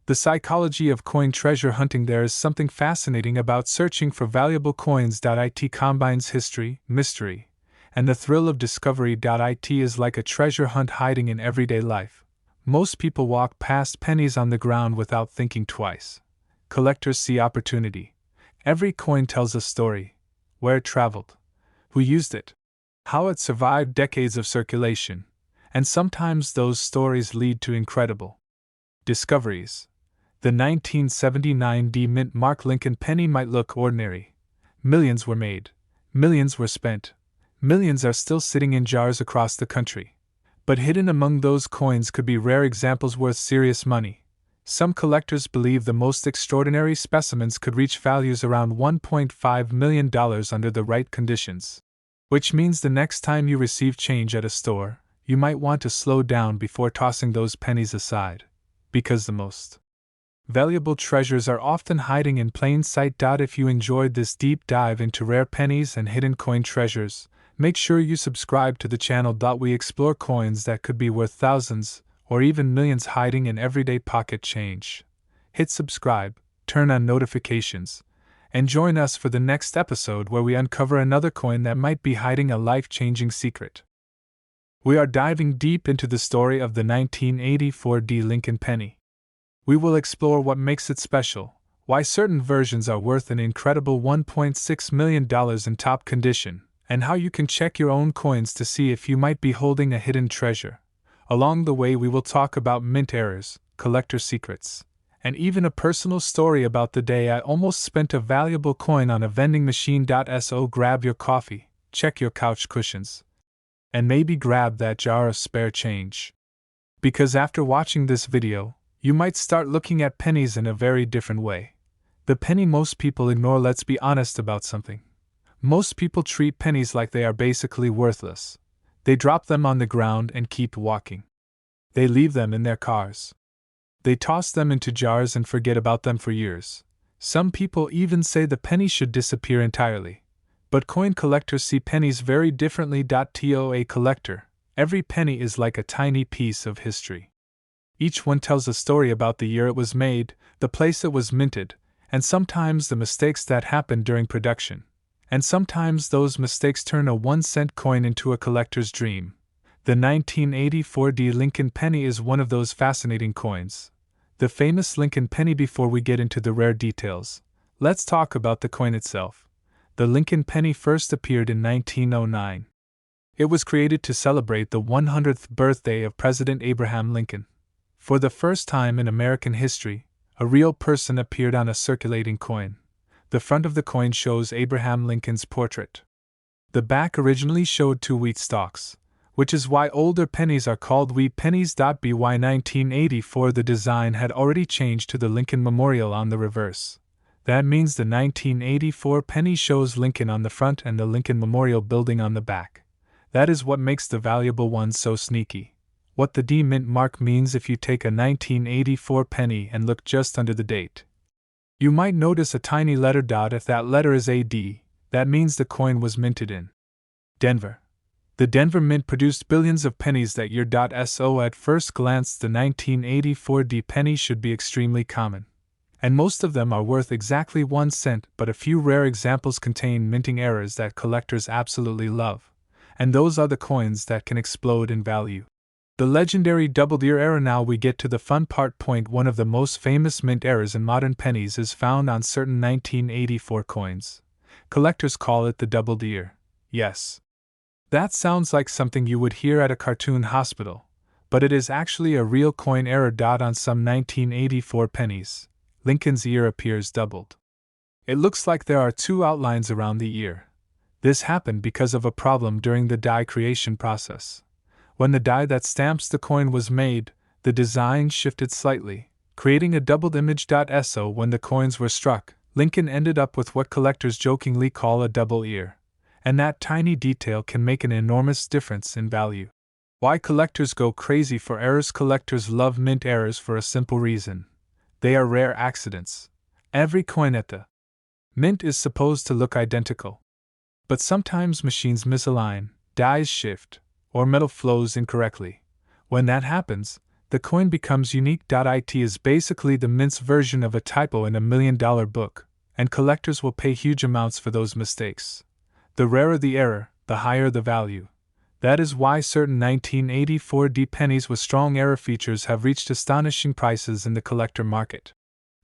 The psychology of coin treasure hunting. There is something fascinating about searching for valuable coins. It combines history, mystery, and the thrill of discovery. It is like a treasure hunt hiding in everyday life. Most people walk past pennies on the ground without thinking twice. Collectors see opportunity. Every coin tells a story: where it traveled, who used it, how it survived decades of circulation, and sometimes those stories lead to incredible discoveries. The 1979 D Mint Mark Lincoln penny might look ordinary. Millions were made, millions were spent, millions are still sitting in jars across the country. But hidden among those coins could be rare examples worth serious money. Some collectors believe the most extraordinary specimens could reach values around $1.5 million under the right conditions. Which means the next time you receive change at a store, you might want to slow down before tossing those pennies aside. Because the most valuable treasures are often hiding in plain sight. If you enjoyed this deep dive into rare pennies and hidden coin treasures, make sure you subscribe to the channel. We explore coins that could be worth thousands or even millions hiding in everyday pocket change. Hit subscribe, turn on notifications, and join us for the next episode where we uncover another coin that might be hiding a life-changing secret. We are diving deep into the story of the 1984 D Lincoln penny. We will explore what makes it special, why certain versions are worth an incredible $1.6 million in top condition, and how you can check your own coins to see if you might be holding a hidden treasure. Along the way, we will talk about mint errors, collector secrets, and even a personal story about the day I almost spent a valuable coin on a vending machine. So grab your coffee, check your couch cushions, and maybe grab that jar of spare change. Because after watching this video, you might start looking at pennies in a very different way. The penny most people ignore. Let's be honest about something. Most people treat pennies like they are basically worthless. They drop them on the ground and keep walking. They leave them in their cars. They toss them into jars and forget about them for years. Some people even say the penny should disappear entirely. But coin collectors see pennies very differently. To a collector, every penny is like a tiny piece of history. Each one tells a story about the year it was made, the place it was minted, and sometimes the mistakes that happened during production. And sometimes those mistakes turn a 1-cent coin into a collector's dream. The 1984 D Lincoln penny is one of those fascinating coins. The famous Lincoln penny. Before we get into the rare details, let's talk about the coin itself. The Lincoln penny first appeared in 1909. It was created to celebrate the 100th birthday of President Abraham Lincoln. For the first time in American history, a real person appeared on a circulating coin. The front of the coin shows Abraham Lincoln's portrait. The back originally showed 2 wheat stalks, which is why older pennies are called wheat pennies. By 1984, the design had already changed to the Lincoln Memorial on the reverse. That means the 1984 penny shows Lincoln on the front and the Lincoln Memorial building on the back. That is what makes the valuable ones so sneaky. What the D Mint mark means: if you take a 1984 penny and look just under the date, you might notice a tiny letter. If that letter is AD, that means the coin was minted in Denver. The Denver Mint produced billions of pennies that year. So at first glance, the 1984 D penny should be extremely common. And most of them are worth exactly 1 cent, but a few rare examples contain minting errors that collectors absolutely love. And those are the coins that can explode in value. The legendary double-ear error. Now we get to the fun part. One of the most famous mint errors in modern pennies is found on certain 1984 coins. Collectors call it the doubled ear. Yes. That sounds like something you would hear at a cartoon hospital, but it is actually a real coin error. On some 1984 pennies, Lincoln's ear appears doubled. It looks like there are 2 outlines around the ear. This happened because of a problem during the die creation process. When the die that stamps the coin was made, the design shifted slightly, creating a doubled image. So when the coins were struck, Lincoln ended up with what collectors jokingly call a double ear. And that tiny detail can make an enormous difference in value. Why collectors go crazy for errors? Collectors love mint errors for a simple reason. They are rare accidents. Every coin at the mint is supposed to look identical. But sometimes machines misalign, dies shift, or metal flows incorrectly. When that happens, the coin becomes unique. It is basically the mint's version of a typo in a $1 million book, and collectors will pay huge amounts for those mistakes. The rarer the error, the higher the value. That is why certain 1984 pennies with strong error features have reached astonishing prices in the collector market.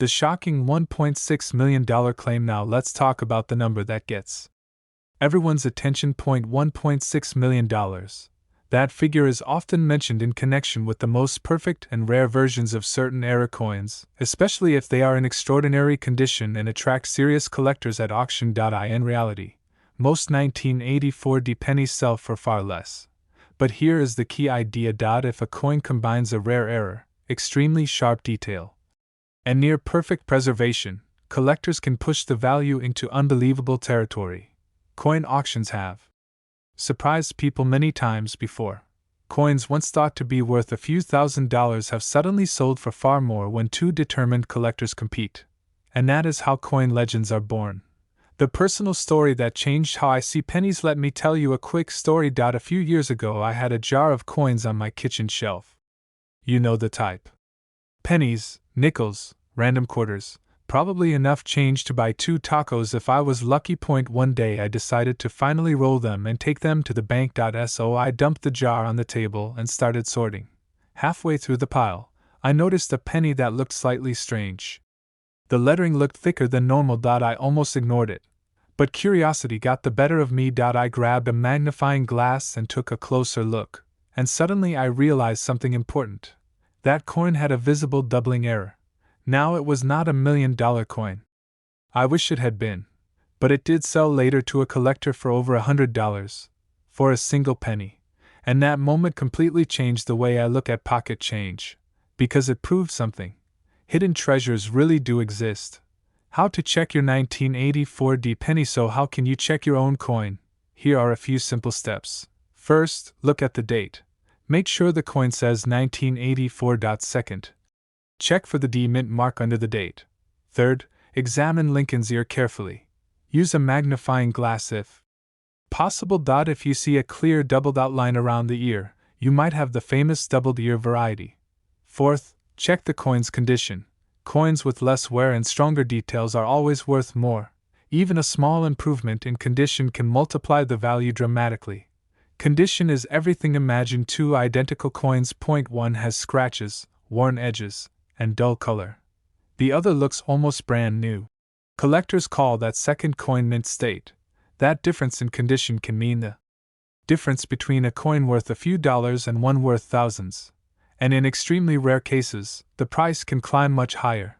The shocking $1.6 million claim. Now let's talk about the number that gets everyone's attention. $1.6 million. That figure is often mentioned in connection with the most perfect and rare versions of certain error coins, especially if they are in extraordinary condition and attract serious collectors at auction. In reality, most 1984 pennies sell for far less. But here is the key idea. If a coin combines a rare error, extremely sharp detail, and near perfect preservation, collectors can push the value into unbelievable territory. Coin auctions have surprised people many times before. Coins once thought to be worth a few $1,000s have suddenly sold for far more when two determined collectors compete. And that is how coin legends are born. The personal story that changed how I see pennies. Let me tell you a quick story. A few years ago, I had a jar of coins on my kitchen shelf. You know the type: pennies, nickels, random quarters, probably enough change to buy 2 tacos if I was lucky. One day I decided to finally roll them and take them to the bank. So I dumped the jar on the table and started sorting. Halfway through the pile, I noticed a penny that looked slightly strange. The lettering looked thicker than normal. I almost ignored it. But curiosity got the better of me. I grabbed a magnifying glass and took a closer look, and suddenly I realized something important. That coin had a visible doubling error. Now it was not $1 million coin. I wish it had been. But it did sell later to a collector for over $100 for a single penny. And that moment completely changed the way I look at pocket change. Because it proved something. Hidden treasures really do exist. How to check your 1984 penny. So how can you check your own coin? Here are a few simple steps. First, look at the date. Make sure the coin says 1984. Second, check for the D mint mark under the date. Third, examine Lincoln's ear carefully. Use a magnifying glass if possible. If you see a clear doubled outline around the ear, you might have the famous doubled ear variety. Fourth, check the coin's condition. Coins with less wear and stronger details are always worth more. Even a small improvement in condition can multiply the value dramatically. Condition is everything. Imagine 2 identical coins. One has scratches, worn edges, and dull color. The other looks almost brand new. Collectors call that second coin mint state. That difference in condition can mean the difference between a coin worth a few dollars and one worth thousands. And in extremely rare cases, the price can climb much higher.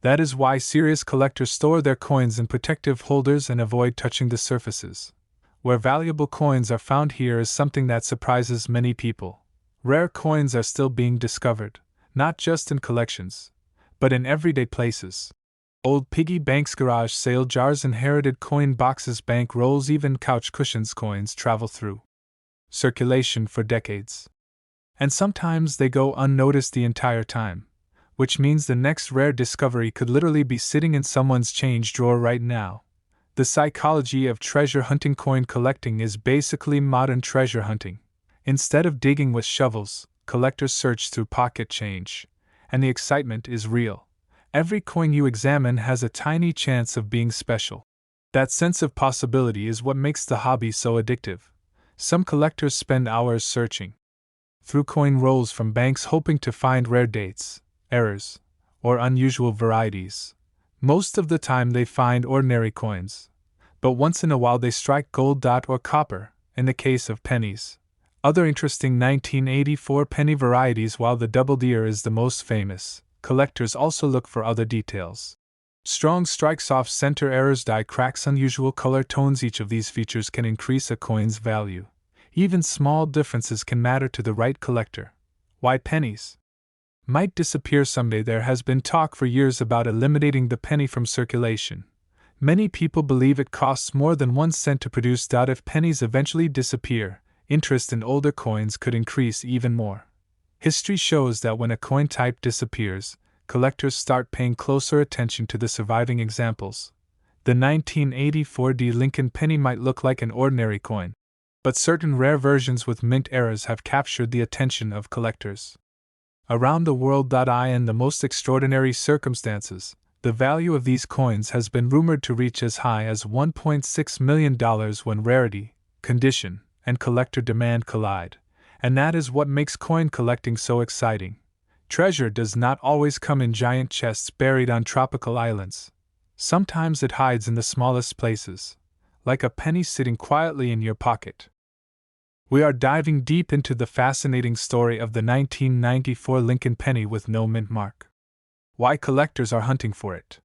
That is why serious collectors store their coins in protective holders and avoid touching the surfaces. Where valuable coins are found. Here is something that surprises many people. Rare coins are still being discovered, not just in collections, but in everyday places. Old piggy banks, garage sale jars, inherited coin boxes, bank rolls, even couch cushions. Coins travel through circulation for decades. And sometimes they go unnoticed the entire time, which means the next rare discovery could literally be sitting in someone's change drawer right now. The psychology of treasure hunting. Coin collecting is basically modern treasure hunting. Instead of digging with shovels, collectors search through pocket change, and the excitement is real. Every coin you examine has a tiny chance of being special. That sense of possibility is what makes the hobby so addictive. Some collectors spend hours searching through coin rolls from banks hoping to find rare dates, errors, or unusual varieties. Most of the time they find ordinary coins, but once in a while they strike gold or copper, in the case of pennies. Other interesting 1984 penny varieties. While the doubled ear is the most famous, collectors also look for other details. Strong strikes, off center errors, die cracks, unusual color tones. Each of these features can increase a coin's value. Even small differences can matter to the right collector. Why pennies might disappear someday. There has been talk for years about eliminating the penny from circulation. Many people believe it costs more than 1 cent to produce. If pennies eventually disappear, interest in older coins could increase even more. History shows that when a coin type disappears, collectors start paying closer attention to the surviving examples. The 1984 Lincoln penny might look like an ordinary coin, but certain rare versions with mint errors have captured the attention of collectors around the world. In the most extraordinary circumstances, the value of these coins has been rumored to reach as high as $1.6 million when rarity, condition, and collector demand collide, and that is what makes coin collecting so exciting. Treasure does not always come in giant chests buried on tropical islands. Sometimes it hides in the smallest places, like a penny sitting quietly in your pocket. We are diving deep into the fascinating story of the 1994 Lincoln penny with no mint mark. Why collectors are hunting for it.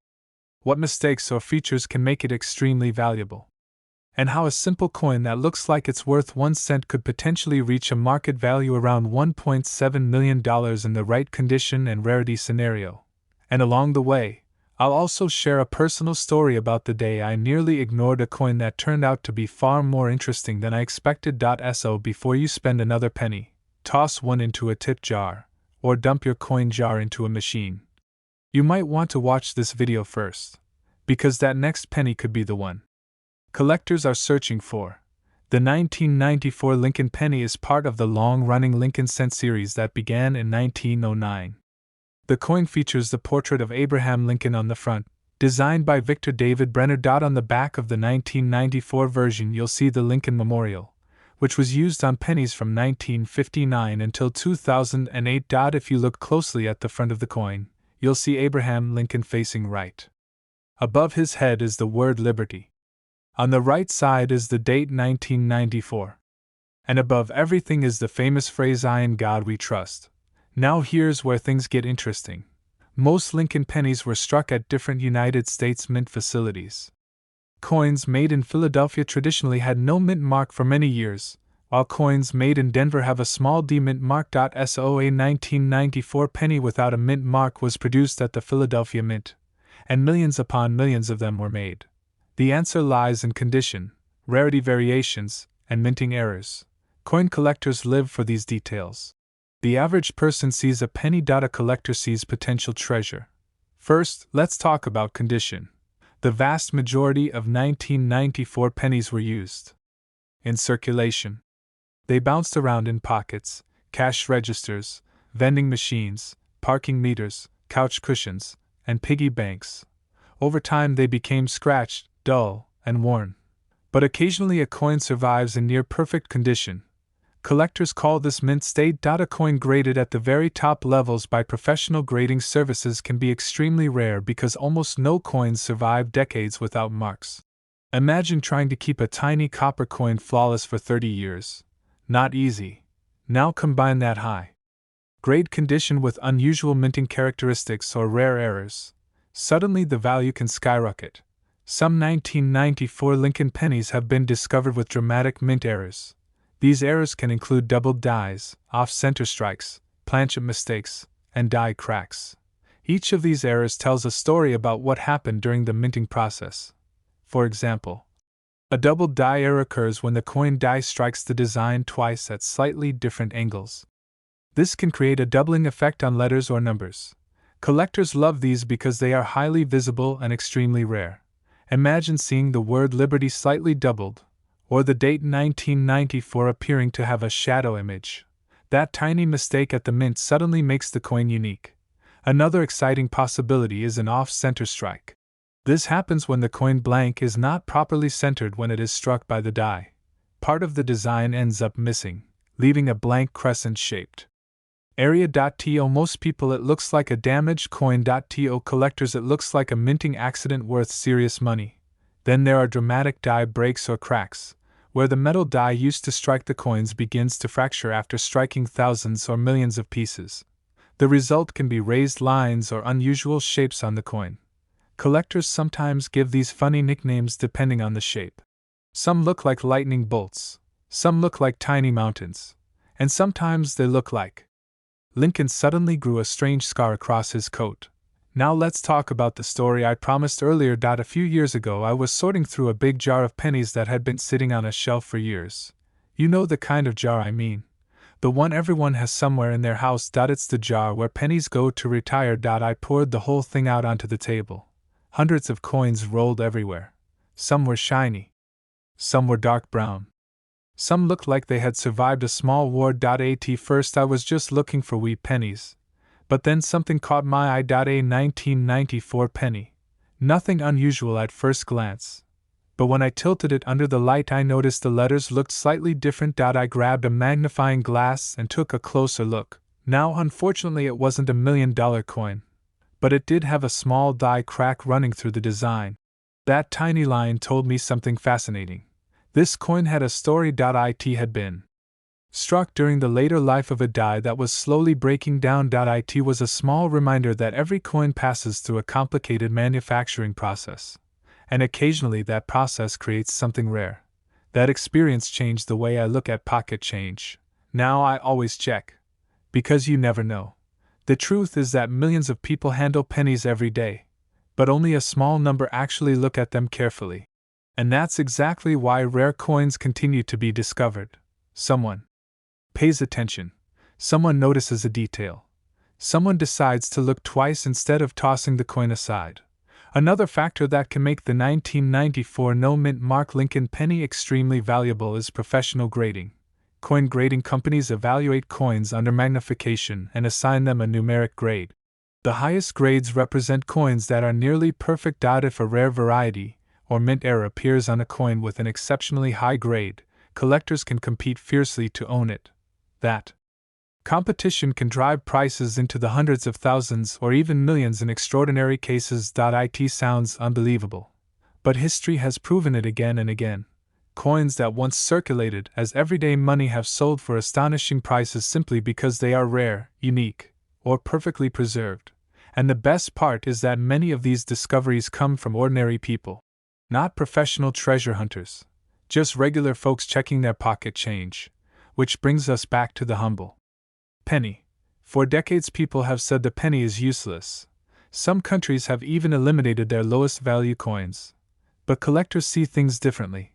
What mistakes or features can make it extremely valuable. And how a simple coin that looks like it's worth 1 cent could potentially reach a market value around $1.7 million in the right condition and rarity scenario. And along the way, I'll also share a personal story about the day I nearly ignored a coin that turned out to be far more interesting than I expected. So before you spend another penny, toss one into a tip jar, or dump your coin jar into a machine. You might want to watch this video first, because that next penny could be the one collectors are searching for. The 1994 Lincoln penny is part of the long-running Lincoln cent series that began in 1909. The coin features the portrait of Abraham Lincoln on the front, designed by Victor David Brenner. On the back of the 1994 version, you'll see the Lincoln Memorial, which was used on pennies from 1959 until 2008. If you look closely at the front of the coin, you'll see Abraham Lincoln facing right. Above his head is the word Liberty. On the right side is the date 1994. And above everything is the famous phrase, "I in God we trust." Now here's where things get interesting. Most Lincoln pennies were struck at different United States mint facilities. Coins made in Philadelphia traditionally had no mint mark for many years, while coins made in Denver have a small D mint mark. A 1994 penny without a mint mark was produced at the Philadelphia Mint, and millions upon millions of them were made. The answer lies in condition, rarity variations, and minting errors. Coin collectors live for these details. The average person sees a penny. A collector sees potential treasure. First, let's talk about condition. The vast majority of 1994 pennies were used in circulation. They bounced around in pockets, cash registers, vending machines, parking meters, couch cushions, and piggy banks. Over time they became scratched, dull, and worn. But occasionally a coin survives in near-perfect condition. Collectors call this mint state. A coin graded at the very top levels by professional grading services can be extremely rare because almost no coins survive decades without marks. Imagine trying to keep a tiny copper coin flawless for 30 years. Not easy. Now combine that high grade condition with unusual minting characteristics or rare errors. Suddenly the value can skyrocket. Some 1994 Lincoln pennies have been discovered with dramatic mint errors. These errors can include doubled dies, off-center strikes, planchet mistakes, and die cracks. Each of these errors tells a story about what happened during the minting process. For example, a doubled die error occurs when the coin die strikes the design twice at slightly different angles. This can create a doubling effect on letters or numbers. Collectors love these because they are highly visible and extremely rare. Imagine seeing the word Liberty slightly doubled, or the date 1994 appearing to have a shadow image. That tiny mistake at the mint suddenly makes the coin unique. Another exciting possibility is an off-center strike. This happens when the coin blank is not properly centered when it is struck by the die. Part of the design ends up missing, leaving a blank crescent-shaped area. To most people it looks like a damaged coin. To collectors it looks like a minting accident worth serious money. Then there are dramatic die breaks or cracks, where the metal die used to strike the coins begins to fracture after striking thousands or millions of pieces. The result can be raised lines or unusual shapes on the coin. Collectors sometimes give these funny nicknames depending on the shape. Some look like lightning bolts, some look like tiny mountains, and sometimes they look like. Lincoln suddenly grew a strange scar across his coat. Now let's talk about the story I promised earlier. A few years ago I was sorting through a big jar of pennies that had been sitting on a shelf for years. You know the kind of jar I mean. The one everyone has somewhere in their house. It's the jar where pennies go to retire. I poured the whole thing out onto the table. Hundreds of coins rolled everywhere. Some were shiny. Some were dark brown. Some looked like they had survived a small war. At first I was just looking for wee pennies. But then something caught my eye. A 1994 penny. Nothing unusual at first glance. but when I tilted it under the light I noticed the letters looked slightly different. I grabbed a magnifying glass and took a closer look. Now, unfortunately, it wasn't $1,000,000 coin, but it did have a small die crack running through the design. That tiny line told me something fascinating. This coin had a story. It had been struck during the later life of a die that was slowly breaking down. It was a small reminder that every coin passes through a complicated manufacturing process, and occasionally that process creates something rare. That experience changed the way I look at pocket change. Now I always check, because you never know. The truth is that millions of people handle pennies every day, but only a small number actually look at them carefully. And that's exactly why rare coins continue to be discovered. Someone pays attention. Someone notices a detail. Someone decides to look twice instead of tossing the coin aside. Another factor that can make the 1994 no-mint mark Lincoln penny extremely valuable is professional grading. Coin grading companies evaluate coins under magnification and assign them a numeric grade. The highest grades represent coins that are nearly perfect. If a rare variety or mint error appears on a coin with an exceptionally high grade, collectors can compete fiercely to own it. That competition can drive prices into the hundreds of thousands or even millions in extraordinary cases. It sounds unbelievable, but history has proven it again and again. Coins that once circulated as everyday money have sold for astonishing prices simply because they are rare, unique, or perfectly preserved. And the best part is that many of these discoveries come from ordinary people. Not professional treasure hunters, just regular folks checking their pocket change. Which brings us back to the humble penny. For decades people have said the penny is useless. Some countries have even eliminated their lowest value coins. But collectors see things differently.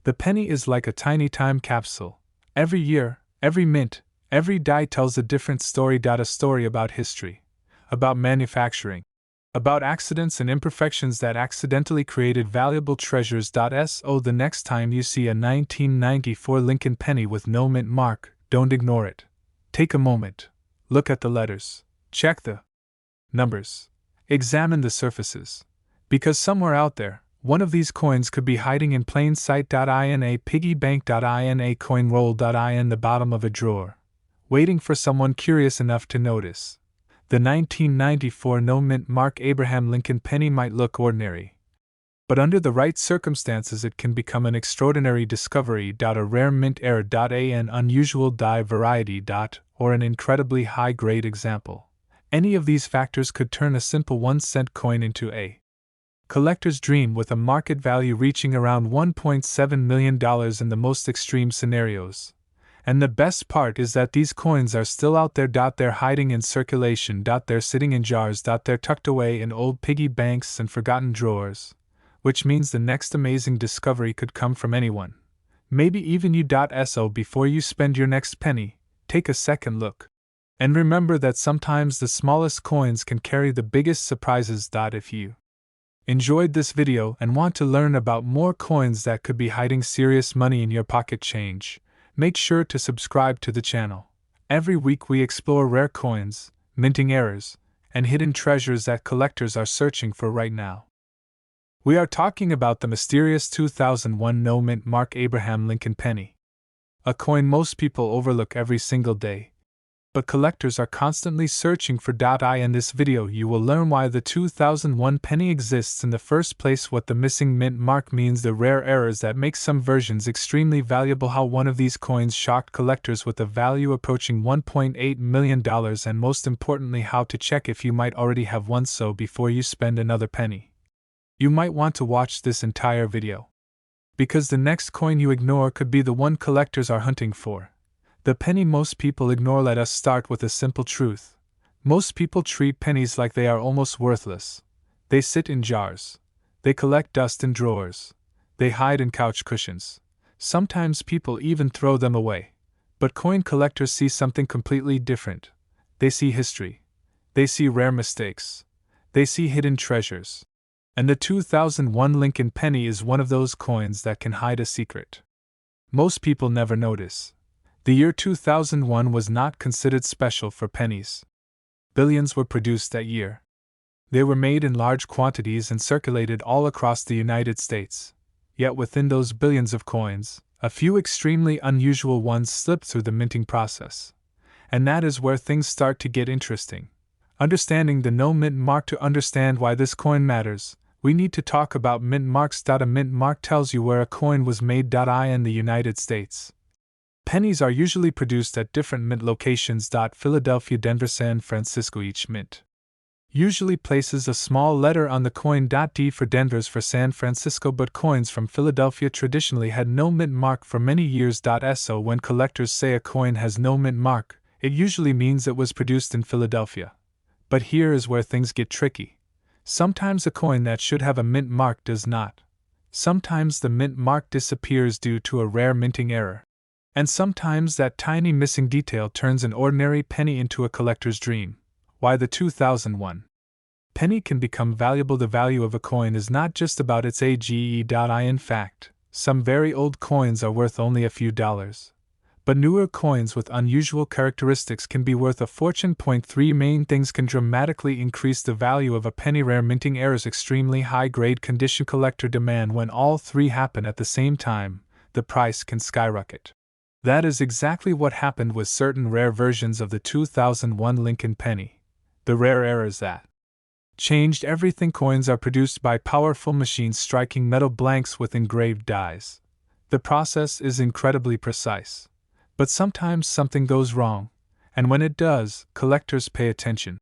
The penny is like a tiny time capsule. Every year, every mint, every die tells a different story. A story about history, about manufacturing, about accidents and imperfections that accidentally created valuable treasures. So the next time you see a 1994 Lincoln penny with no mint mark, don't ignore it. Take a moment. Look at the letters. Check the numbers. Examine the surfaces. Because somewhere out there, one of these coins could be hiding in plain sight. In a piggy bank. In a coin roll. In the bottom of a drawer, waiting for someone curious enough to notice. The 1994 no-mint mark Abraham Lincoln penny might look ordinary, but under the right circumstances it can become an extraordinary discovery. A rare mint error. An unusual die variety. Or an incredibly high-grade example. Any of these factors could turn a simple 1-cent coin into a collector's dream with a market value reaching around $1.7 million in the most extreme scenarios. And the best part is that these coins are still out there. They're hiding in circulation. They're sitting in jars. They're tucked away in old piggy banks and forgotten drawers. Which means the next amazing discovery could come from anyone. Maybe even you. So before you spend your next penny, take a second look. And remember that sometimes the smallest coins can carry the biggest surprises. If you enjoyed this video and want to learn about more coins that could be hiding serious money in your pocket change, make sure to subscribe to the channel. Every week we explore rare coins, minting errors, and hidden treasures that collectors are searching for right now. We are talking about the mysterious 2001 no-mint mark Abraham Lincoln penny. A coin most people overlook every single day, but collectors are constantly searching for. In this video you will learn why the 2001 penny exists in the first place, what the missing mint mark means, the rare errors that make some versions extremely valuable, how one of these coins shocked collectors with a value approaching $1.8 million, and most importantly how to check if you might already have one so before you spend another penny. You might want to watch this entire video, because the next coin you ignore could be the one collectors are hunting for. The penny most people ignore. Let us start with a simple truth. Most people treat pennies like they are almost worthless. They sit in jars. They collect dust in drawers. They hide in couch cushions. Sometimes people even throw them away. But coin collectors see something completely different. They see history. They see rare mistakes. They see hidden treasures. And the 2001 Lincoln penny is one of those coins that can hide a secret most people never notice. The year 2001 was not considered special for pennies. Billions were produced that year. They were made in large quantities and circulated all across the United States. Yet within those billions of coins, a few extremely unusual ones slip through the minting process. And that is where things start to get interesting. Understanding the no mint mark. To understand why this coin matters, we need to talk about mint marks. A mint mark tells you where a coin was made. In the United States, pennies are usually produced at different mint locations. Philadelphia, Denver, San Francisco. Each mint usually places a small letter on the coin. D for Denver's for San Francisco, but coins from Philadelphia traditionally had no mint mark for many years. So when collectors say a coin has no mint mark, it usually means it was produced in Philadelphia. But here is where things get tricky. Sometimes a coin that should have a mint mark does not. Sometimes the mint mark disappears due to a rare minting error. And sometimes that tiny missing detail turns an ordinary penny into a collector's dream. Why the 2001 penny can become valuable. The value of a coin is not just about its age. In fact, some very old coins are worth only a few dollars. But newer coins with unusual characteristics can be worth a fortune. Three main things can dramatically increase the value of a penny: rare minting errors, extremely high grade condition, collector demand. When all three happen at the same time, the price can skyrocket. That is exactly what happened with certain rare versions of the 2001 Lincoln penny. The rare errors that changed everything. Coins are produced by powerful machines striking metal blanks with engraved dies. The process is incredibly precise. But sometimes something goes wrong, and when it does, collectors pay attention.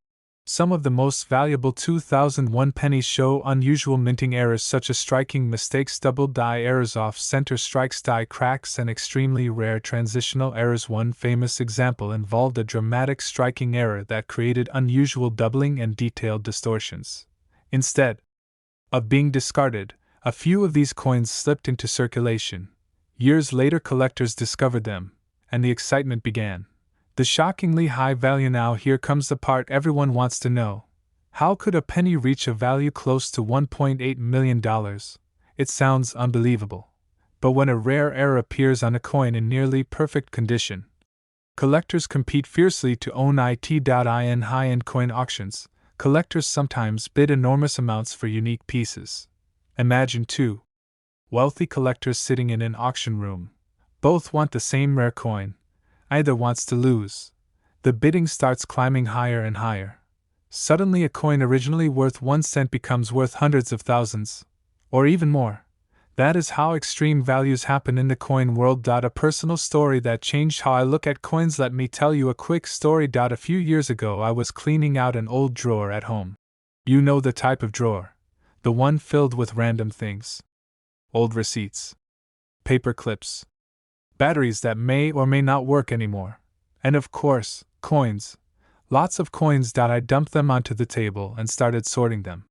Some of the most valuable 2001 pennies show unusual minting errors, such as striking mistakes, double die errors, off-center strikes, die cracks, and extremely rare transitional errors. One famous example involved a dramatic striking error that created unusual doubling and detailed distortions. Instead of being discarded, a few of these coins slipped into circulation. Years later, collectors discovered them, and the excitement began. The shockingly high value. Now here comes the part everyone wants to know. How could a penny reach a value close to $1.8 million? It sounds unbelievable. But when a rare error appears on a coin in nearly perfect condition, collectors compete fiercely to own it. In high-end coin auctions, collectors sometimes bid enormous amounts for unique pieces. Imagine two wealthy collectors sitting in an auction room. Both want the same rare coin. Either wants to lose. The bidding starts climbing higher and higher. Suddenly, a coin originally worth 1 cent becomes worth hundreds of thousands, or even more. That is how extreme values happen in the coin world. A personal story that changed how I look at coins. Let me tell you a quick story. A few years ago, I was cleaning out an old drawer at home. You know the type of drawer. The one filled with random things. Old receipts. Paper clips. Batteries that may or may not work anymore. And of course, coins. Lots of coins. I dumped them onto the table and started sorting them.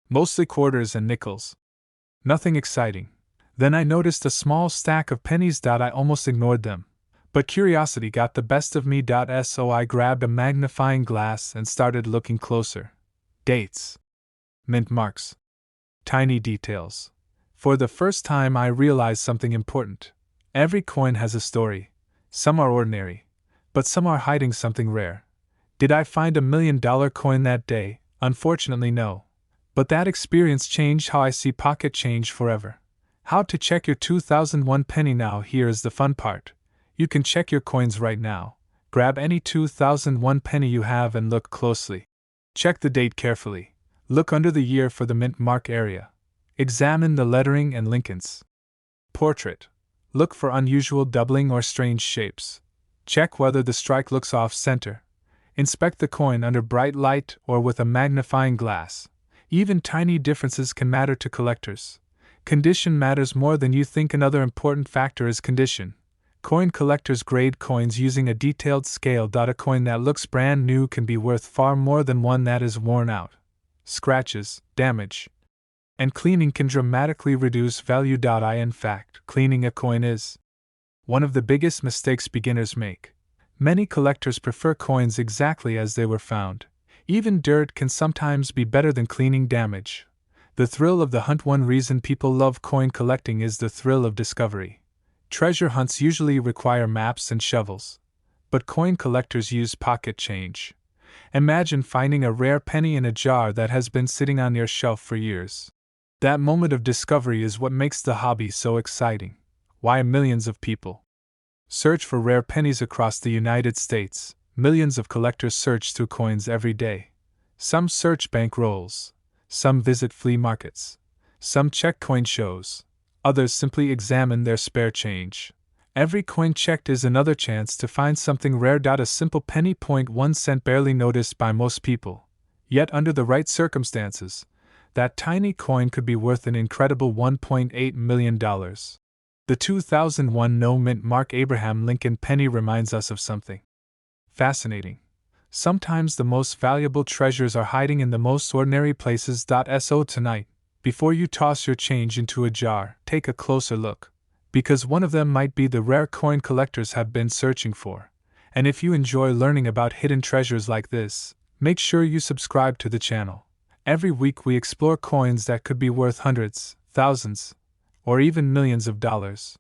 Mostly quarters and nickels. Nothing exciting. Then I noticed a small stack of pennies. I almost ignored them. But curiosity got the best of me. So I grabbed a magnifying glass and started looking closer. Dates. Mint marks. Tiny details. For the first time, I realized something important. Every coin has a story. Some are ordinary, but some are hiding something rare. Did I find $1 million coin that day? Unfortunately, no. But that experience changed how I see pocket change forever. How to check your 2001 penny now? Here is the fun part. You can check your coins right now. Grab any 2001 penny you have and look closely. Check the date carefully. Look under the year for the mint mark area. Examine the lettering and linkings. Portrait. Look for unusual doubling or strange shapes. Check whether the strike looks off-center. Inspect the coin under bright light or with a magnifying glass. Even tiny differences can matter to collectors. Condition matters more than you think. Another important factor is condition. Coin collectors grade coins using a detailed scale. A coin that looks brand new can be worth far more than one that is worn out. Scratches, damage, and cleaning can dramatically reduce value. In fact, cleaning a coin is one of the biggest mistakes beginners make. Many collectors prefer coins exactly as they were found. Even dirt can sometimes be better than cleaning damage. The thrill of the hunt. One reason people love coin collecting is the thrill of discovery. Treasure hunts usually require maps and shovels, but coin collectors use pocket change. Imagine finding a rare penny in a jar that has been sitting on your shelf for years. That moment of discovery is what makes the hobby so exciting. Why millions of people search for rare pennies across the United States. Millions of collectors search through coins every day. Some search bank rolls, some visit flea markets, some check coin shows, others simply examine their spare change. Every coin checked is another chance to find something rare. A simple penny, 1 cent, barely noticed by most people. Yet, under the right circumstances, that tiny coin could be worth an incredible $1.8 million. The 2001 no-mint Mark Abraham Lincoln penny reminds us of something fascinating. Sometimes the most valuable treasures are hiding in the most ordinary places. So tonight, before you toss your change into a jar, take a closer look, because one of them might be the rare coin collectors have been searching for. And if you enjoy learning about hidden treasures like this, make sure you subscribe to the channel. Every week we explore coins that could be worth hundreds, thousands, or even millions of dollars.